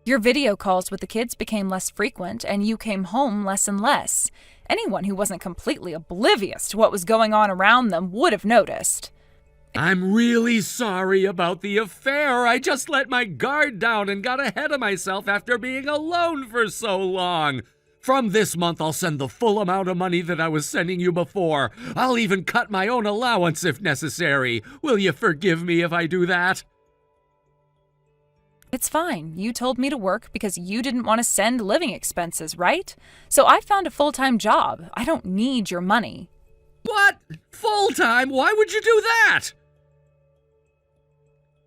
Your video calls with the kids became less frequent, and you came home less and less. Anyone who wasn't completely oblivious to what was going on around them would have noticed. I'm really sorry about the affair. I just let my guard down and got ahead of myself after being alone for so long. From this month, I'll send the full amount of money that I was sending you before. I'll even cut my own allowance if necessary. Will you forgive me if I do that? It's fine. You told me to work because you didn't want to send living expenses, right? So I found a full-time job. I don't need your money. What? Full-time? Why would you do that?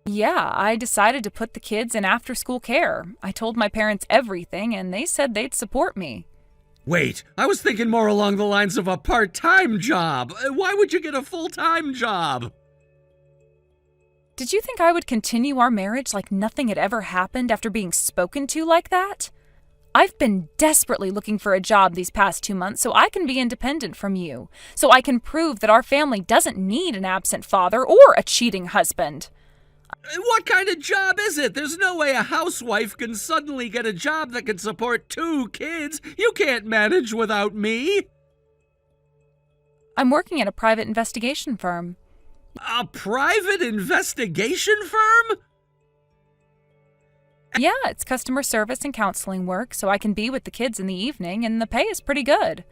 Yeah, I decided to put the kids in after-school care. I told my parents everything, and they said they'd support me. Wait, I was thinking more along the lines of a part-time job. Why would you get a full-time job? Did you think I would continue our marriage like nothing had ever happened after being spoken to like that? I've been desperately looking for a job these past 2 months so I can be independent from you, so I can prove that our family doesn't need an absent father or a cheating husband. What kind of job is it? There's no way a housewife can suddenly get a job that can support 2 kids. You can't manage without me. I'm working at a private investigation firm. A private investigation firm? Yeah, it's customer service and counseling work, so I can be with the kids in the evening, and the pay is pretty good.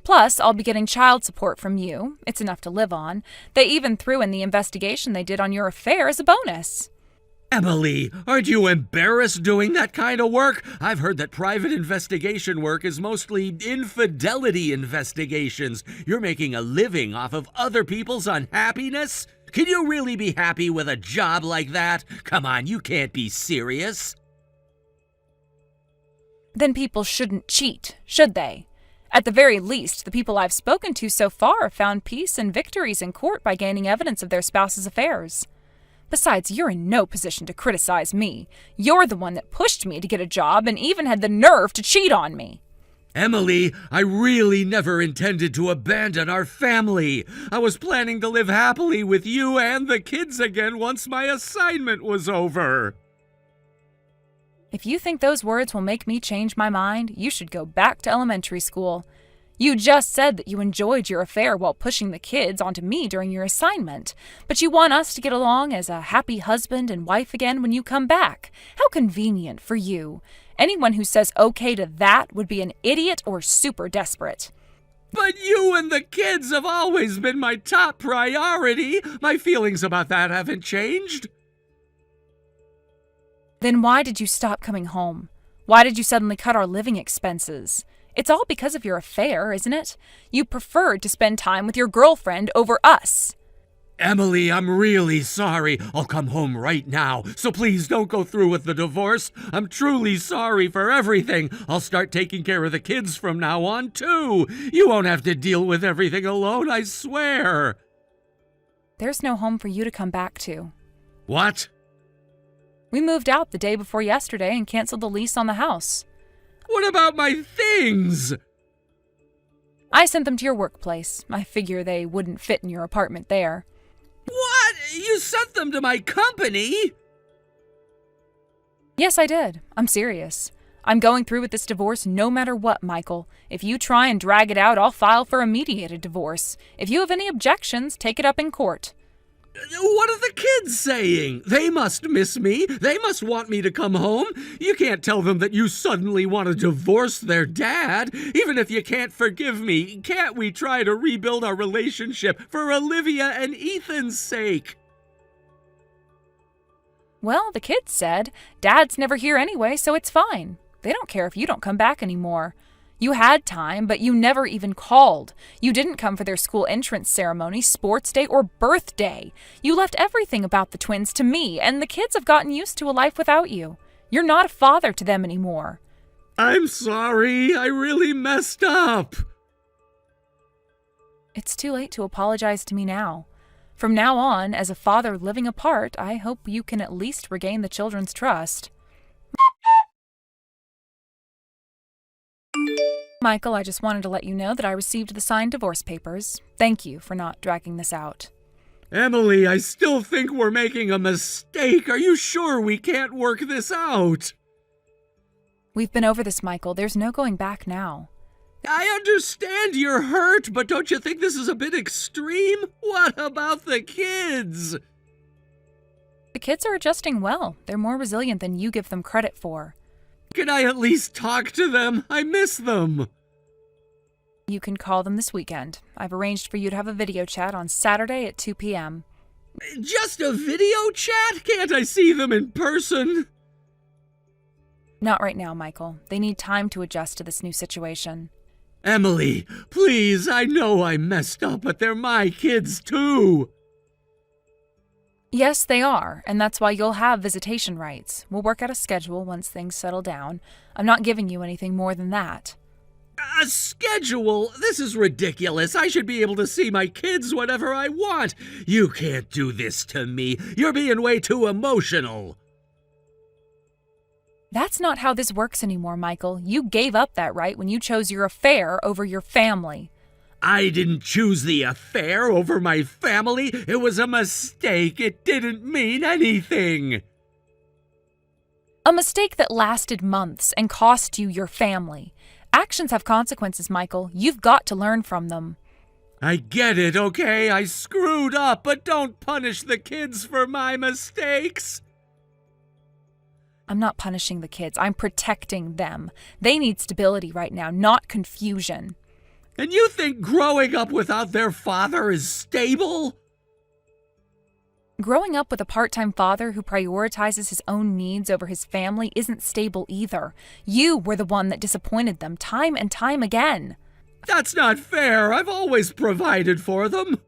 Plus, I'll be getting child support from you. It's enough to live on. They even threw in the investigation they did on your affair as a bonus. Emily, aren't you embarrassed doing that kind of work? I've heard that private investigation work is mostly infidelity investigations. You're making a living off of other people's unhappiness? Can you really be happy with a job like that? Come on, you can't be serious. Then people shouldn't cheat, should they? At the very least, the people I've spoken to so far have found peace and victories in court by gaining evidence of their spouse's affairs. Besides, you're in no position to criticize me. You're the one that pushed me to get a job and even had the nerve to cheat on me. Emily, I really never intended to abandon our family. I was planning to live happily with you and the kids again once my assignment was over. If you think those words will make me change my mind, you should go back to elementary school. You just said that you enjoyed your affair while pushing the kids onto me during your assignment, but you want us to get along as a happy husband and wife again when you come back. How convenient for you. Anyone who says okay to that would be an idiot or super desperate. But you and the kids have always been my top priority. My feelings about that haven't changed. Then why did you stop coming home? Why did you suddenly cut our living expenses? It's all because of your affair, isn't it? You preferred to spend time with your girlfriend over us. Emily, I'm really sorry. I'll come home right now, so please don't go through with the divorce. I'm truly sorry for everything. I'll start taking care of the kids from now on, too. You won't have to deal with everything alone, I swear. There's no home for you to come back to. What? We moved out the day before yesterday and canceled the lease on the house. What about my things? I sent them to your workplace. I figure they wouldn't fit in your apartment there. What? You sent them to my company? Yes, I did. I'm serious. I'm going through with this divorce no matter what, Michael. If you try and drag it out, I'll file for a mediated divorce. If you have any objections, take it up in court. What are the kids saying? They must miss me. They must want me to come home. You can't tell them that you suddenly want to divorce their dad. Even if you can't forgive me, can't we try to rebuild our relationship for Olivia and Ethan's sake? Well, the kids said, Dad's never here anyway, so it's fine. They don't care if you don't come back anymore. You had time, but you never even called. You didn't come for their school entrance ceremony, sports day, or birthday. You left everything about the twins to me, and the kids have gotten used to a life without you. You're not a father to them anymore. I'm sorry. I really messed up. It's too late to apologize to me now. From now on, as a father living apart, I hope you can at least regain the children's trust. Michael, I just wanted to let you know that I received the signed divorce papers. Thank you for not dragging this out. Emily, I still think we're making a mistake. Are you sure we can't work this out? We've been over this, Michael. There's no going back now. I understand you're hurt, but don't you think this is a bit extreme? What about the kids? The kids are adjusting well. They're more resilient than you give them credit for. Can I at least talk to them? I miss them. You can call them this weekend. I've arranged for you to have a video chat on Saturday at 2 p.m. Just a video chat? Can't I see them in person? Not right now, Michael. They need time to adjust to this new situation. Emily, please, I know I messed up, but they're my kids too. Yes, they are, and that's why you'll have visitation rights. We'll work out a schedule once things settle down. I'm not giving you anything more than that. A schedule? This is ridiculous. I should be able to see my kids whenever I want. You can't do this to me. You're being way too emotional. That's not how this works anymore, Michael. You gave up that right when you chose your affair over your family. I didn't choose the affair over my family. It was a mistake. It didn't mean anything. A mistake that lasted months and cost you your family. Actions have consequences, Michael. You've got to learn from them. I get it, okay? I screwed up, but don't punish the kids for my mistakes. I'm not punishing the kids. I'm protecting them. They need stability right now, not confusion. And you think growing up without their father is stable? Growing up with a part-time father who prioritizes his own needs over his family isn't stable either. You were the one that disappointed them time and time again. That's not fair. I've always provided for them.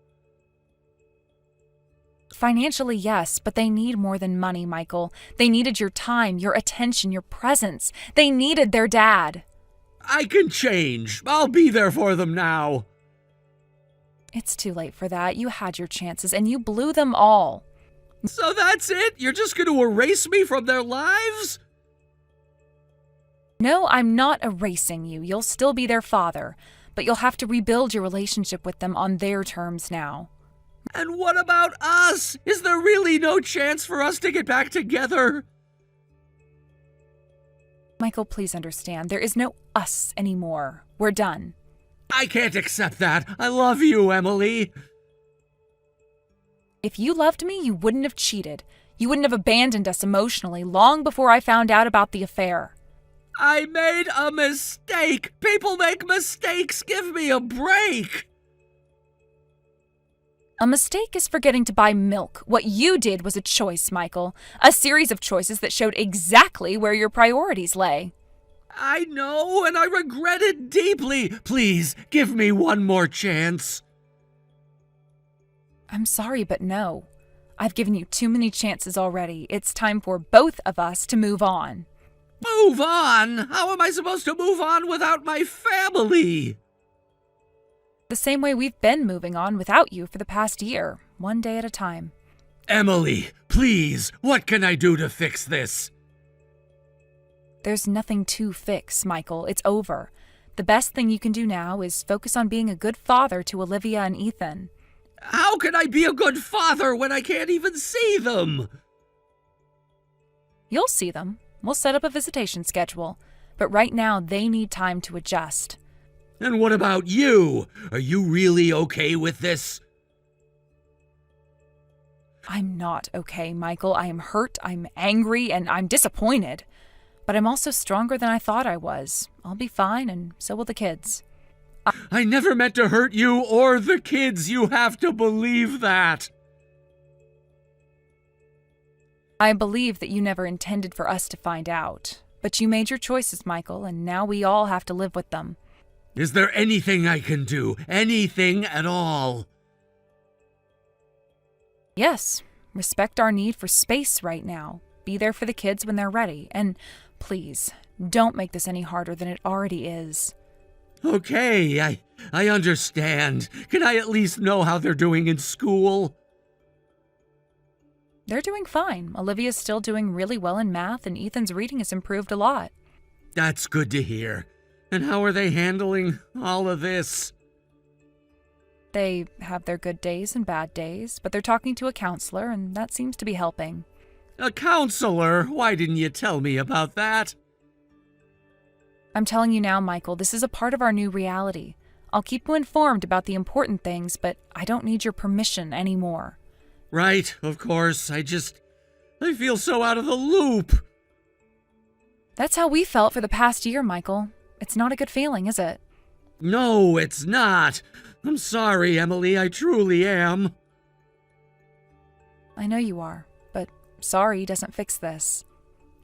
Financially, yes, but they need more than money, Michael. They needed your time, your attention, your presence. They needed their dad. I can change. I'll be there for them now. It's too late for that. You had your chances, and you blew them all. So that's it? You're just going to erase me from their lives? No, I'm not erasing you. You'll still be their father, but you'll have to rebuild your relationship with them on their terms now. And what about us? Is there really no chance for us to get back together? Michael, please understand. There is no us anymore. We're done. I can't accept that. I love you, Emily. If you loved me, you wouldn't have cheated. You wouldn't have abandoned us emotionally long before I found out about the affair. I made a mistake. People make mistakes. Give me a break. A mistake is forgetting to buy milk. What you did was a choice, Michael. A series of choices that showed exactly where your priorities lay. I know, and I regret it deeply. Please, give me one more chance. I'm sorry, but no. I've given you too many chances already. It's time for both of us to move on. Move on? How am I supposed to move on without my family? The same way we've been moving on without you for the past year, one day at a time. Emily, please, what can I do to fix this? There's nothing to fix, Michael. It's over. The best thing you can do now is focus on being a good father to Olivia and Ethan. How can I be a good father when I can't even see them? You'll see them. We'll set up a visitation schedule. But right now, they need time to adjust. And what about you? Are you really okay with this? I'm not okay, Michael. I am hurt, I'm angry, and I'm disappointed. But I'm also stronger than I thought I was. I'll be fine, and so will the kids. I never meant to hurt you or the kids. You have to believe that. I believe that you never intended for us to find out. But you made your choices, Michael, and now we all have to live with them. Is there anything I can do? Anything at all? Yes, respect our need for space right now. Be there for the kids when they're ready. And please, don't make this any harder than it already is. Okay, I understand. Can I at least know how they're doing in school? They're doing fine. Olivia's still doing really well in math, and Ethan's reading has improved a lot. That's good to hear. And how are they handling all of this? They have their good days and bad days, but they're talking to a counselor, and that seems to be helping. A counselor? Why didn't you tell me about that? I'm telling you now, Michael, this is a part of our new reality. I'll keep you informed about the important things, but I don't need your permission anymore. Right, of course. I feel so out of the loop. That's how we felt for the past year, Michael. It's not a good feeling, is it? No, it's not. I'm sorry, Emily. I truly am. I know you are, but sorry doesn't fix this.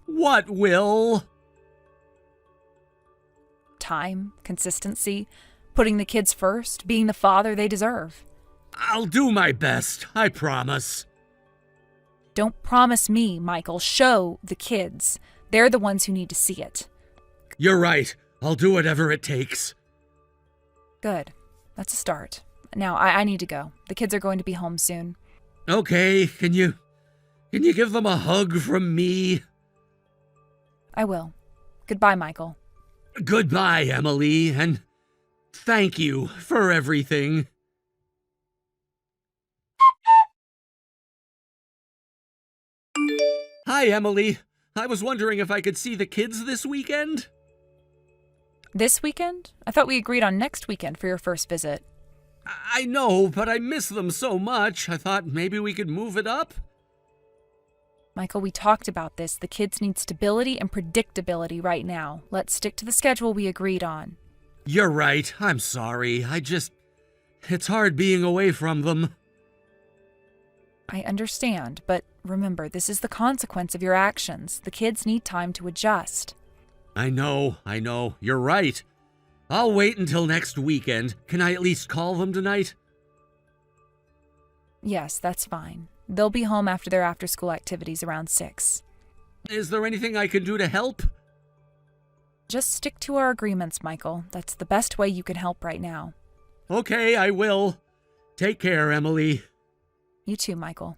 What will? Time, consistency, putting the kids first, being the father they deserve. I'll do my best, I promise. Don't promise me, Michael. Show the kids. They're the ones who need to see it. You're right. I'll do whatever it takes. Good. That's a start. Now, I need to go. The kids are going to be home soon. Okay, can you give them a hug from me? I will. Goodbye, Michael. Goodbye, Emily, and thank you for everything. Hi, Emily. I was wondering if I could see the kids this weekend? This weekend? I thought we agreed on next weekend for your first visit. I know, but I miss them so much. I thought maybe we could move it up. Michael, we talked about this. The kids need stability and predictability right now. Let's stick to the schedule we agreed on. You're right. I'm sorry. It's hard being away from them. I understand, but remember, this is the consequence of your actions. The kids need time to adjust. I know. You're right. I'll wait until next weekend. Can I at least call them tonight? Yes, that's fine. They'll be home after their after-school activities around 6. Is there anything I can do to help? Just stick to our agreements, Michael. That's the best way you can help right now. Okay, I will. Take care, Emily. You too, Michael.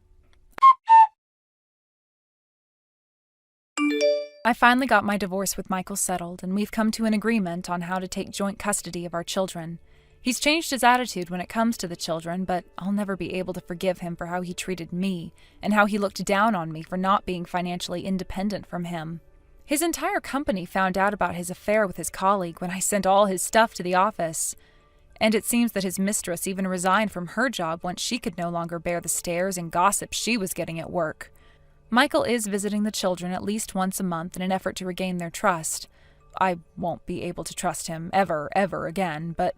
I finally got my divorce with Michael settled, and we've come to an agreement on how to take joint custody of our children. He's changed his attitude when it comes to the children, but I'll never be able to forgive him for how he treated me and how he looked down on me for not being financially independent from him. His entire company found out about his affair with his colleague when I sent all his stuff to the office. And it seems that his mistress even resigned from her job once she could no longer bear the stares and gossip she was getting at work. Michael is visiting the children at least once a month in an effort to regain their trust. I won't be able to trust him ever again, but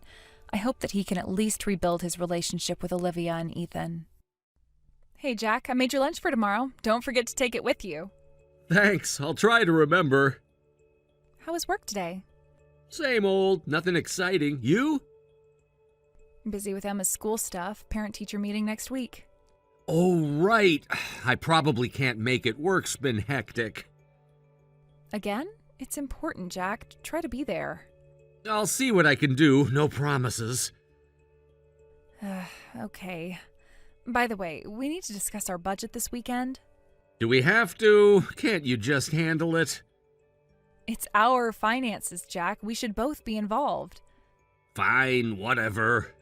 I hope that he can at least rebuild his relationship with Olivia and Ethan. Hey, Jack, I made your lunch for tomorrow. Don't forget to take it with you. Thanks. I'll try to remember. How was work today? Same old. Nothing exciting. You? I'm busy with Emma's school stuff. Parent-teacher meeting next week. Oh, right. I probably can't make it. Work's been hectic. Again? It's important, Jack. Try to be there. I'll see what I can do. No promises. Okay. By the way, we need to discuss our budget this weekend. Do we have to? Can't you just handle it? It's our finances, Jack. We should both be involved. Fine, whatever.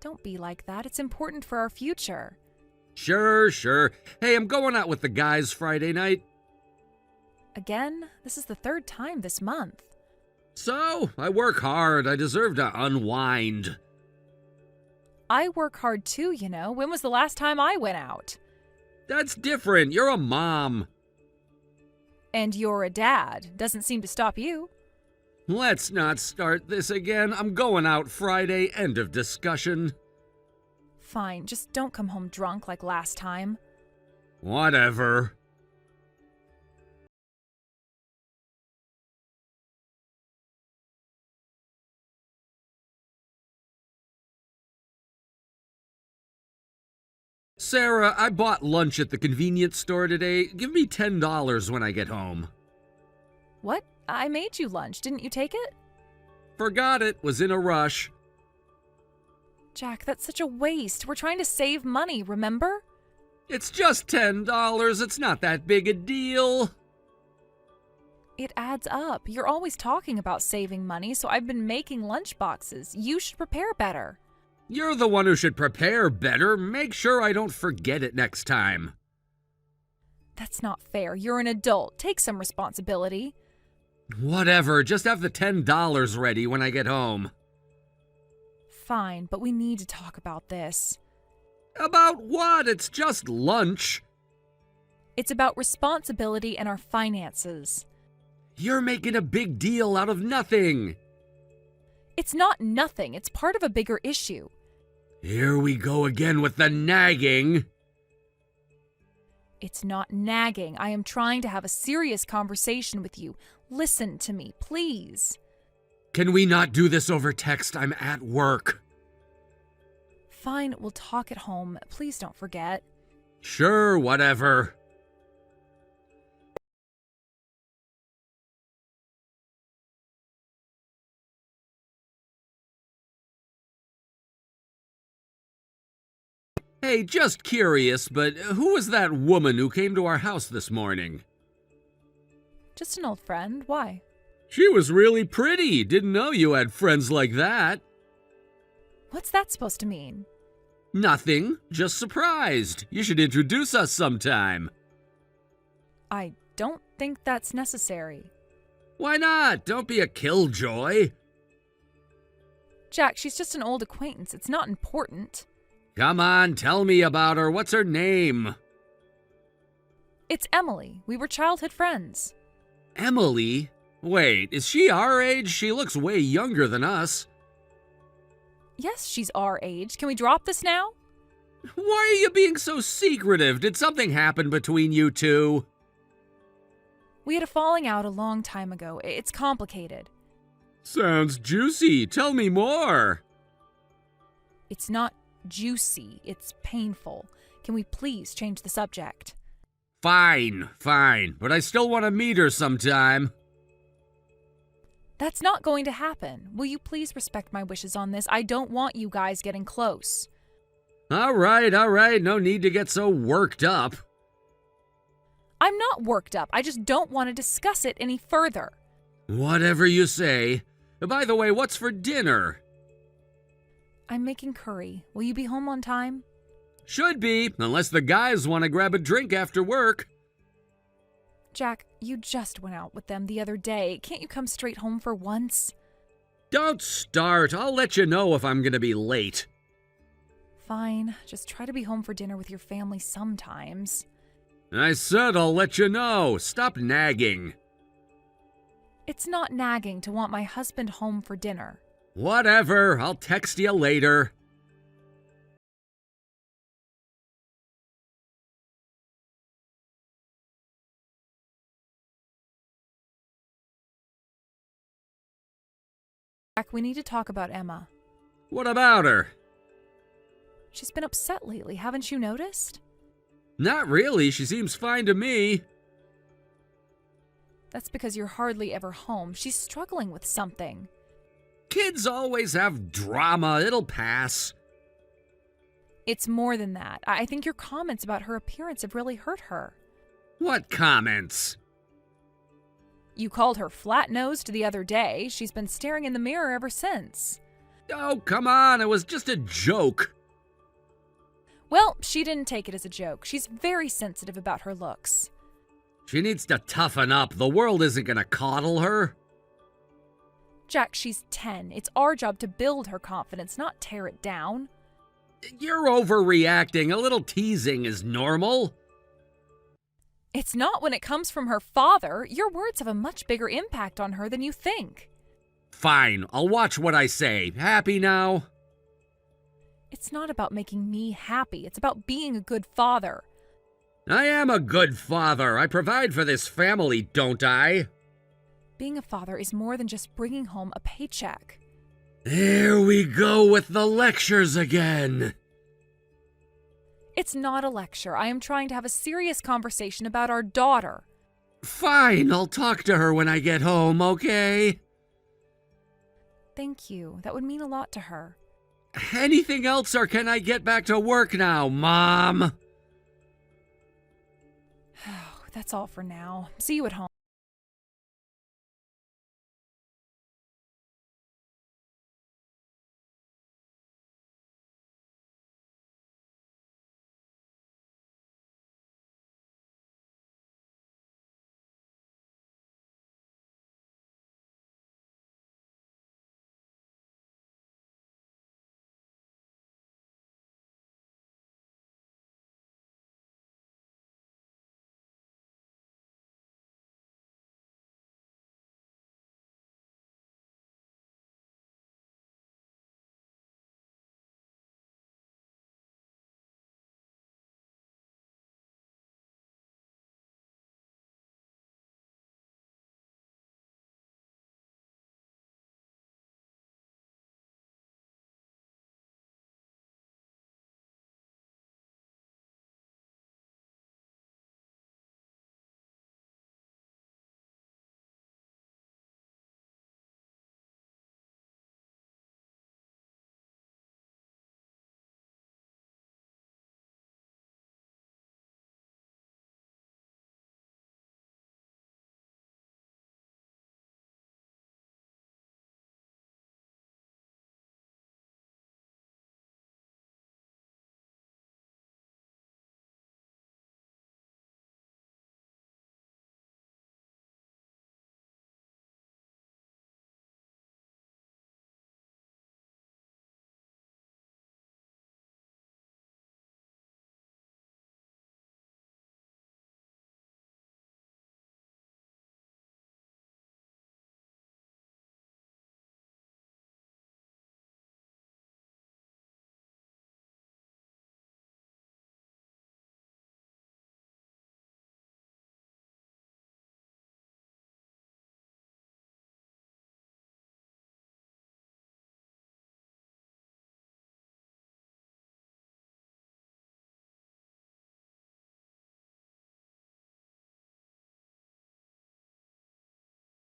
Don't be like that. It's important for our future. Sure. Hey, I'm going out with the guys Friday night. Again? This is the 3rd time this month. So, I work hard. I deserve to unwind. I work hard too, you know. When was the last time I went out? That's different. You're a mom. And you're a dad. Doesn't seem to stop you. Let's not start this again. I'm going out Friday. End of discussion. Fine, just don't come home drunk like last time. Whatever. Sarah, I bought lunch at the convenience store today. Give me $10 when I get home. What? I made you lunch. Didn't you take it? Forgot it. Was in a rush. Jack, that's such a waste. We're trying to save money, remember? It's just $10. It's not that big a deal. It adds up. You're always talking about saving money, so I've been making lunch boxes. You should prepare better. You're the one who should prepare better. Make sure I don't forget it next time. That's not fair. You're an adult. Take some responsibility. Whatever, just have the $10 ready when I get home. Fine, but we need to talk about this. About what? It's just lunch. It's about responsibility and our finances. You're making a big deal out of nothing. It's not nothing. It's part of a bigger issue. Here we go again with the nagging. It's not nagging. I am trying to have a serious conversation with you. Listen to me, please. Can we not do this over text? I'm at work. Fine, we'll talk at home. Please don't forget. Sure, whatever. Hey, just curious, but who was that woman who came to our house this morning? Just an old friend. Why? She was really pretty. Didn't know you had friends like that. What's that supposed to mean? Nothing. Just surprised. You should introduce us sometime. I don't think that's necessary. Why not? Don't be a killjoy. Jack, she's just an old acquaintance. It's not important. Come on, tell me about her. What's her name? It's Emily. We were childhood friends. Emily? Wait, is she our age? She looks way younger than us. Yes, she's our age. Can we drop this now? Why are you being so secretive? Did something happen between you two? We had a falling out a long time ago. It's complicated. Sounds juicy. Tell me more. It's not juicy. It's painful. Can we please change the subject? Fine, but I still want to meet her sometime. That's not going to happen. Will you please respect my wishes on this? I don't want you guys getting close. All right, no need to get so worked up. I'm not worked up. I just don't want to discuss it any further. Whatever you say. By the way, what's for dinner? I'm making curry. Will you be home on time? Should be, unless the guys want to grab a drink after work. Jack, you just went out with them the other day. Can't you come straight home for once? Don't start. I'll let you know if I'm going to be late. Fine. Just try to be home for dinner with your family sometimes. I said I'll let you know. Stop nagging. It's not nagging to want my husband home for dinner. Whatever. I'll text you later. Jack, we need to talk about Emma. What about her? She's been upset lately, haven't you noticed? Not really. She seems fine to me. That's because you're hardly ever home. She's struggling with something. Kids always have drama. It'll pass. It's more than that. I think your comments about her appearance have really hurt her. What comments? You called her flat-nosed the other day. She's been staring in the mirror ever since. Oh, come on. It was just a joke. Well, she didn't take it as a joke. She's very sensitive about her looks. She needs to toughen up. The world isn't going to coddle her. Jack, she's 10. It's our job to build her confidence, not tear it down. You're overreacting. A little teasing is normal. It's not when it comes from her father. Your words have a much bigger impact on her than you think. Fine. I'll watch what I say. Happy now? It's not about making me happy. It's about being a good father. I am a good father. I provide for this family, don't I? Being a father is more than just bringing home a paycheck. Here we go with the lectures again. It's not a lecture. I am trying to have a serious conversation about our daughter. Fine, I'll talk to her when I get home, okay? Thank you. That would mean a lot to her. Anything else, or can I get back to work now, Mom? That's all for now. See you at home.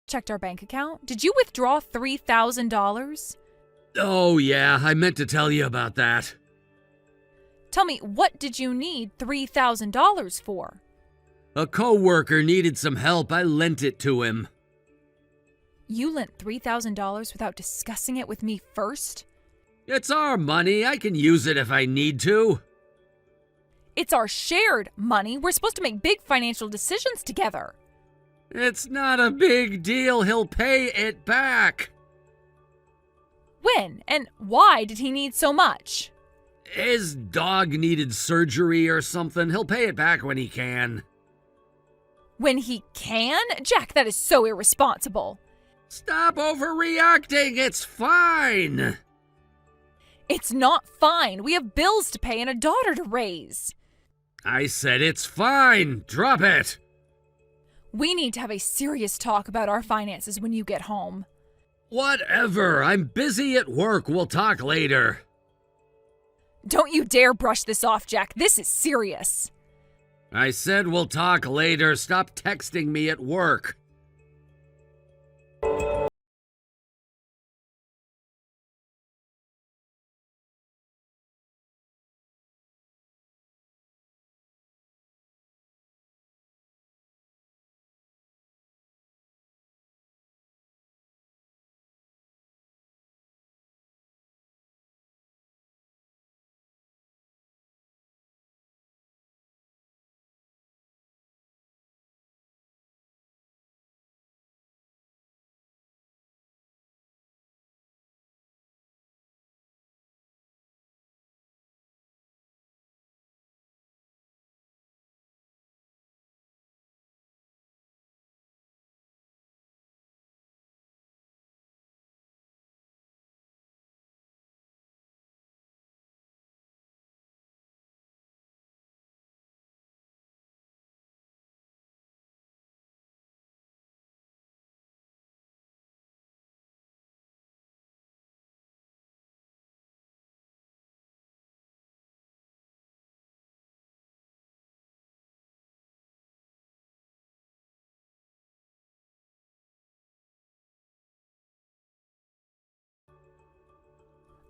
checked our bank account. Did you withdraw $3,000? Oh, yeah, I meant to tell you about that. Tell me, what did you need $3,000 for? A coworker needed some help. I lent it to him. You lent $3,000 without discussing it with me first? It's our money. I can use it if I need to. It's our shared money. We're supposed to make big financial decisions together. It's not a big deal. He'll pay it back. When and why did he need so much? His dog needed surgery or something. He'll pay it back when he can. When he can? Jack, that is so irresponsible. Stop overreacting. It's fine. It's not fine. We have bills to pay and a daughter to raise. I said it's fine. Drop it. We need to have a serious talk about our finances when you get home. Whatever. I'm busy at work. We'll talk later. Don't you dare brush this off, Jack. This is serious. I said we'll talk later. Stop texting me at work.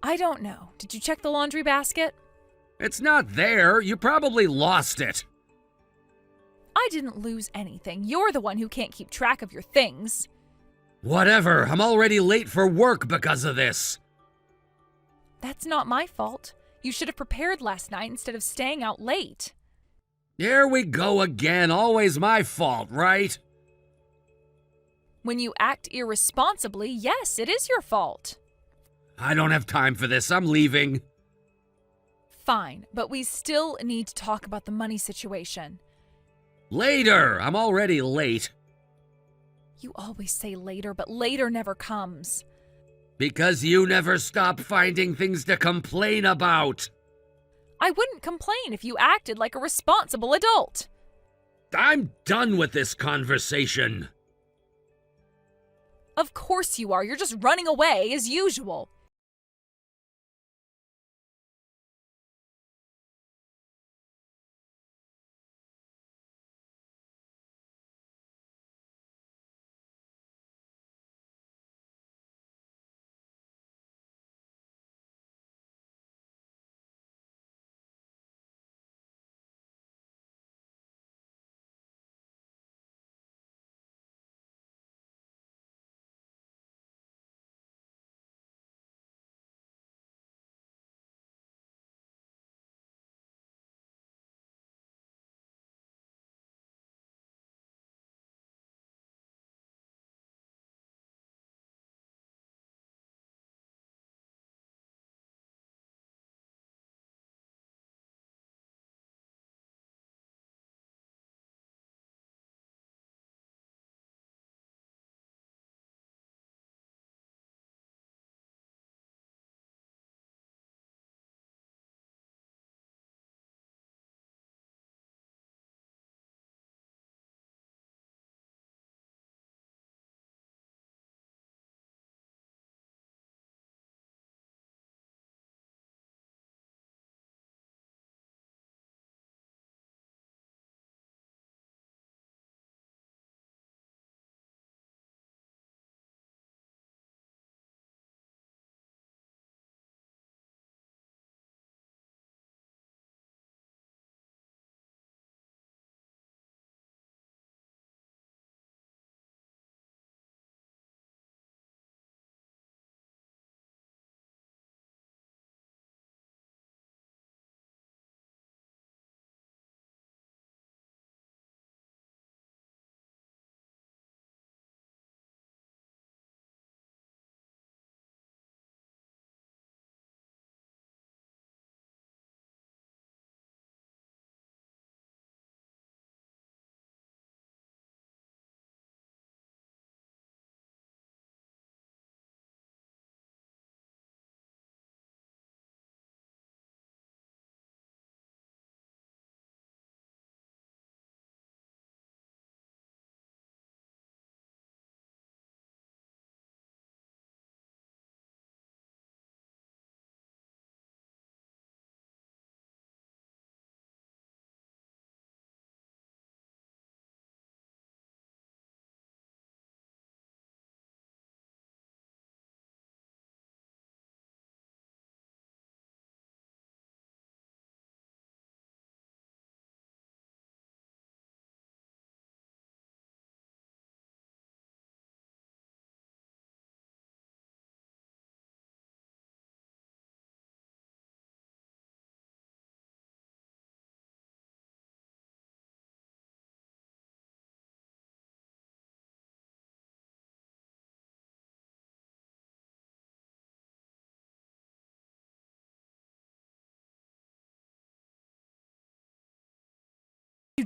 I don't know. Did you check the laundry basket? It's not there. You probably lost it. I didn't lose anything. You're the one who can't keep track of your things. Whatever. I'm already late for work because of this. That's not my fault. You should have prepared last night instead of staying out late. Here we go again. Always my fault, right? When you act irresponsibly, yes, it is your fault. I don't have time for this. I'm leaving. Fine, but we still need to talk about the money situation. Later. I'm already late. You always say later, but later never comes. Because you never stop finding things to complain about. I wouldn't complain if you acted like a responsible adult. I'm done with this conversation. Of course you are. You're just running away as usual.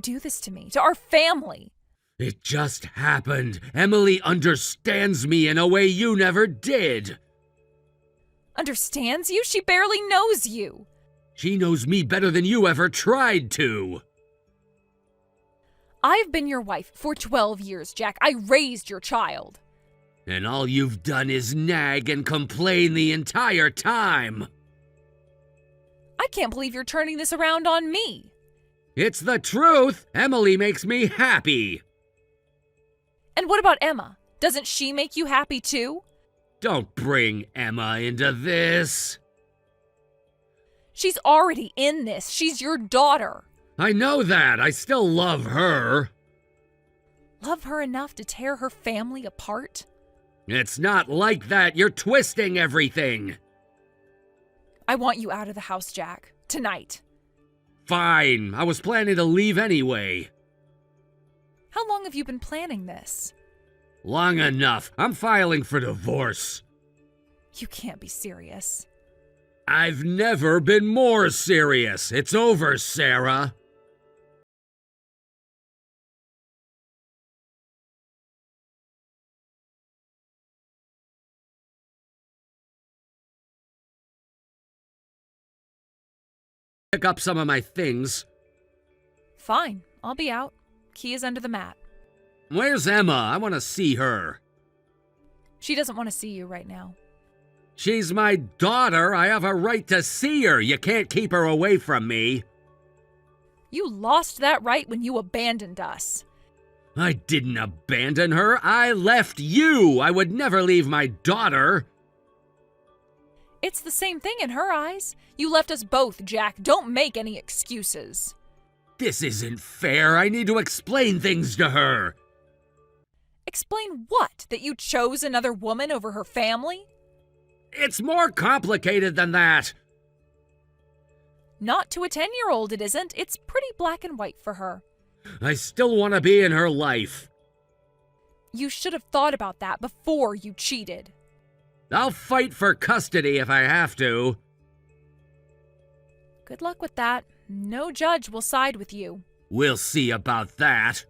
do this to me, to our family? It just happened. Emily understands me in a way you never did. Understands you? She barely knows you. She knows me better than you ever tried to. I've been your wife for 12 years, Jack. I raised your child. And all you've done is nag and complain the entire time. I can't believe you're turning this around on me. It's the truth. Emily makes me happy. And what about Emma? Doesn't she make you happy too? Don't bring Emma into this. She's already in this. She's your daughter. I know that. I still love her. Love her enough to tear her family apart? It's not like that. You're twisting everything. I want you out of the house, Jack. Tonight. Fine. I was planning to leave anyway. How long have you been planning this? Long enough. I'm filing for divorce. You can't be serious. I've never been more serious. It's over, Sarah. Pick up some of my things. Fine, I'll be out. Key is under the mat. Where's Emma? I want to see her. She doesn't want to see you right now. She's my daughter. I have a right to see her. You can't keep her away from me. You lost that right when you abandoned us. I didn't abandon her. I left you. I would never leave my daughter. It's the same thing in her eyes. You left us both, Jack. Don't make any excuses. This isn't fair. I need to explain things to her. Explain what? That you chose another woman over her family? It's more complicated than that. Not to a 10-year-old it isn't. It's pretty black and white for her. I still want to be in her life. You should have thought about that before you cheated. I'll fight for custody if I have to. Good luck with that. No judge will side with you. We'll see about that.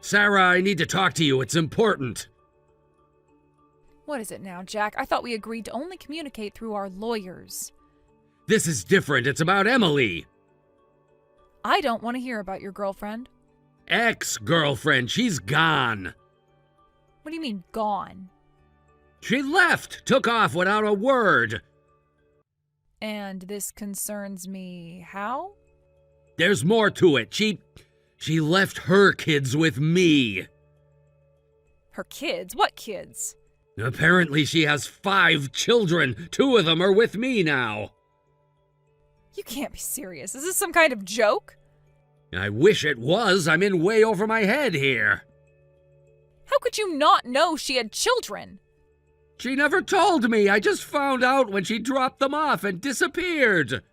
Sarah, I need to talk to you. It's important. What is it now, Jack? I thought we agreed to only communicate through our lawyers. This is different. It's about Emily. I don't want to hear about your girlfriend. Ex-girlfriend. She's gone. What do you mean, gone? She left. Took off without a word. And this concerns me how? There's more to it. She left her kids with me. Her kids? What kids? Apparently she has 5 children. 2 of them are with me now. You can't be serious. Is this some kind of joke? I wish it was. I'm in way over my head here. How could you not know she had children? She never told me. I just found out when she dropped them off and disappeared.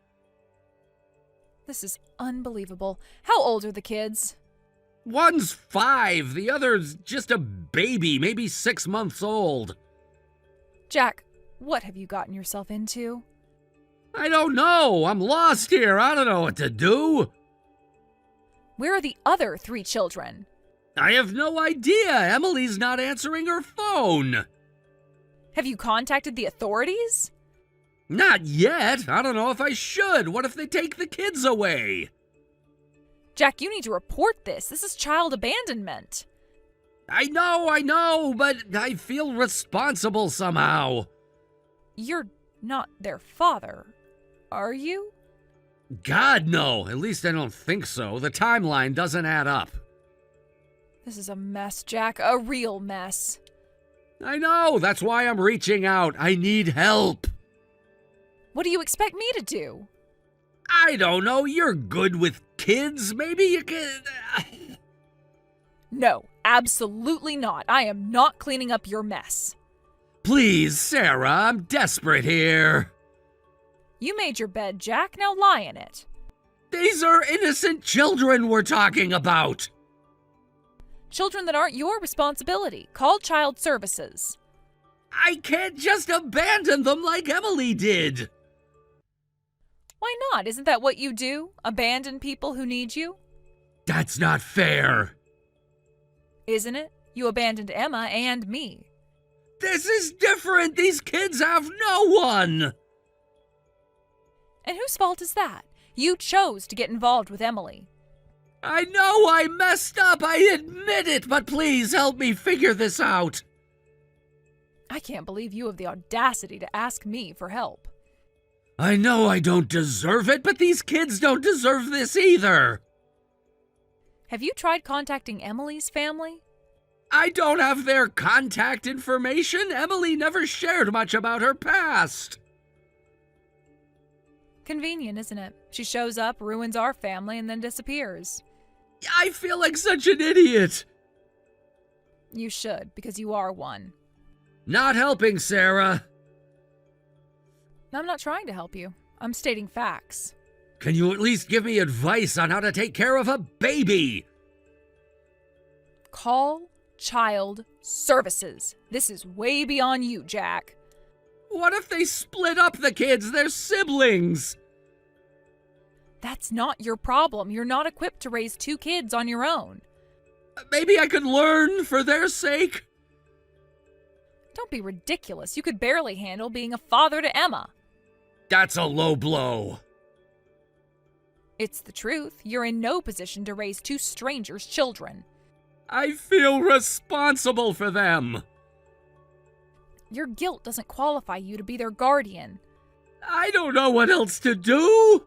This is unbelievable. How old are the kids? One's 5. The other's just a baby, maybe 6 months old. Jack, what have you gotten yourself into? I don't know. I'm lost here. I don't know what to do. Where are the other 3 children? I have no idea. Emily's not answering her phone. Have you contacted the authorities? Not yet. I don't know if I should. What if they take the kids away? Jack, you need to report this. This is child abandonment. I know, but I feel responsible somehow. You're not their father, are you? God, no. At least I don't think so. The timeline doesn't add up. This is a mess, Jack. A real mess. I know. That's why I'm reaching out. I need help. What do you expect me to do? I don't know. You're good with kids. Maybe you could... No, absolutely not. I am not cleaning up your mess. Please, Sarah. I'm desperate here. You made your bed, Jack. Now lie in it. These are innocent children we're talking about. Children that aren't your responsibility. Call child services. I can't just abandon them like Emily did. Why not? Isn't that what you do? Abandon people who need you? That's not fair. Isn't it? You abandoned Emma and me. This is different. These kids have no one. And whose fault is that? You chose to get involved with Emily. I know I messed up. I admit it, but please help me figure this out. I can't believe you have the audacity to ask me for help. I know I don't deserve it, but these kids don't deserve this either. Have you tried contacting Emily's family? I don't have their contact information. Emily never shared much about her past. Convenient, isn't it? She shows up, ruins our family, and then disappears. I feel like such an idiot. You should, because you are one. Not helping, Sarah. I'm not trying to help you. I'm stating facts. Can you at least give me advice on how to take care of a baby? Call child services. This is way beyond you, Jack. What if they split up the kids? They're siblings. That's not your problem. You're not equipped to raise 2 kids on your own. Maybe I could learn for their sake. Don't be ridiculous. You could barely handle being a father to Emma. That's a low blow. It's the truth. You're in no position to raise 2 strangers' children. I feel responsible for them. Your guilt doesn't qualify you to be their guardian. I don't know what else to do.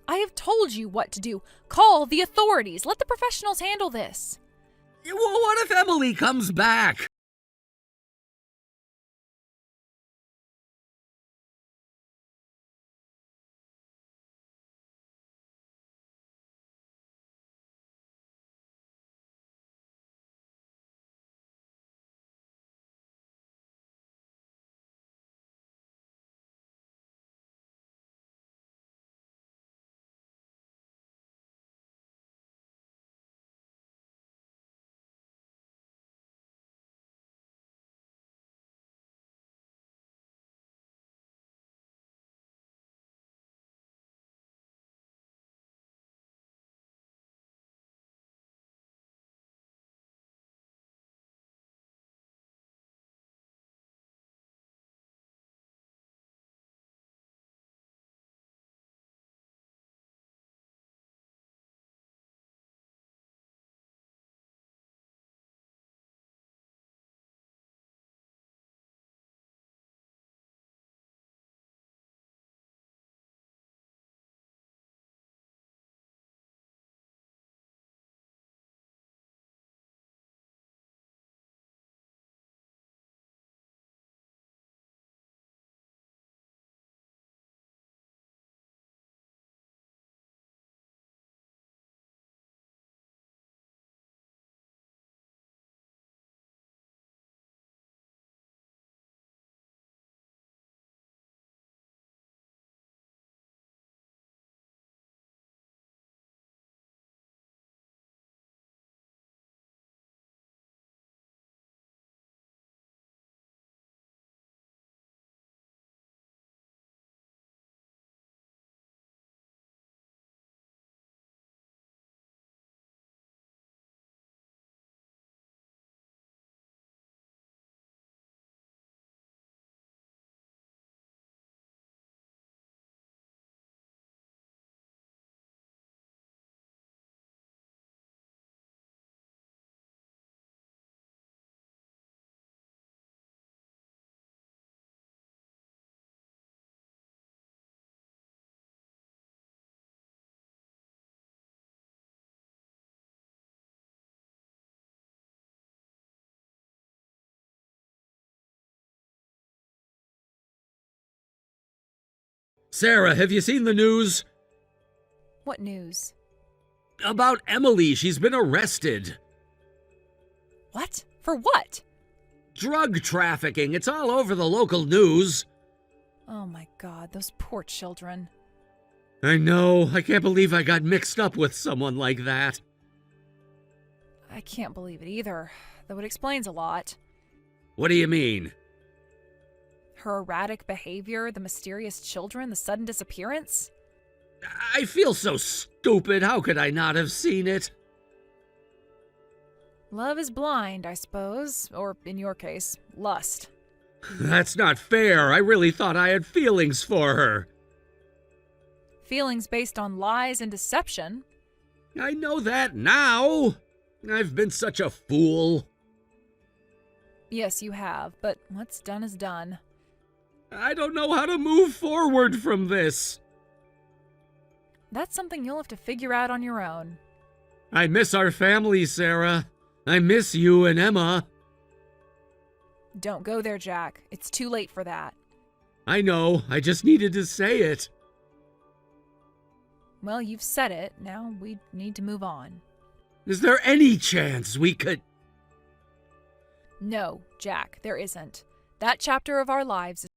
I have told you what to do. Call the authorities. Let the professionals handle this. Well, what if Emily comes back? Sarah, have you seen the news? What news? About Emily, she's been arrested. What? For what? Drug trafficking, it's all over the local news. Oh my God, those poor children. I know, I can't believe I got mixed up with someone like that. I can't believe it either, though it explains a lot. What do you mean? Her erratic behavior, the mysterious children, the sudden disappearance. I feel so stupid, how could I not have seen it? Love is blind, I suppose, or in your case, lust. That's not fair, I really thought I had feelings for her. Feelings based on lies and deception. I know that now. I've been such a fool. Yes, you have, but what's done is done. I don't know how to move forward from this. That's something you'll have to figure out on your own. I miss our family, Sarah. I miss you and Emma. Don't go there, Jack. It's too late for that. I know, I just needed to say it. Well, you've said it. Now we need to move on. Is there any chance we could... No, Jack, there isn't. That chapter of our lives is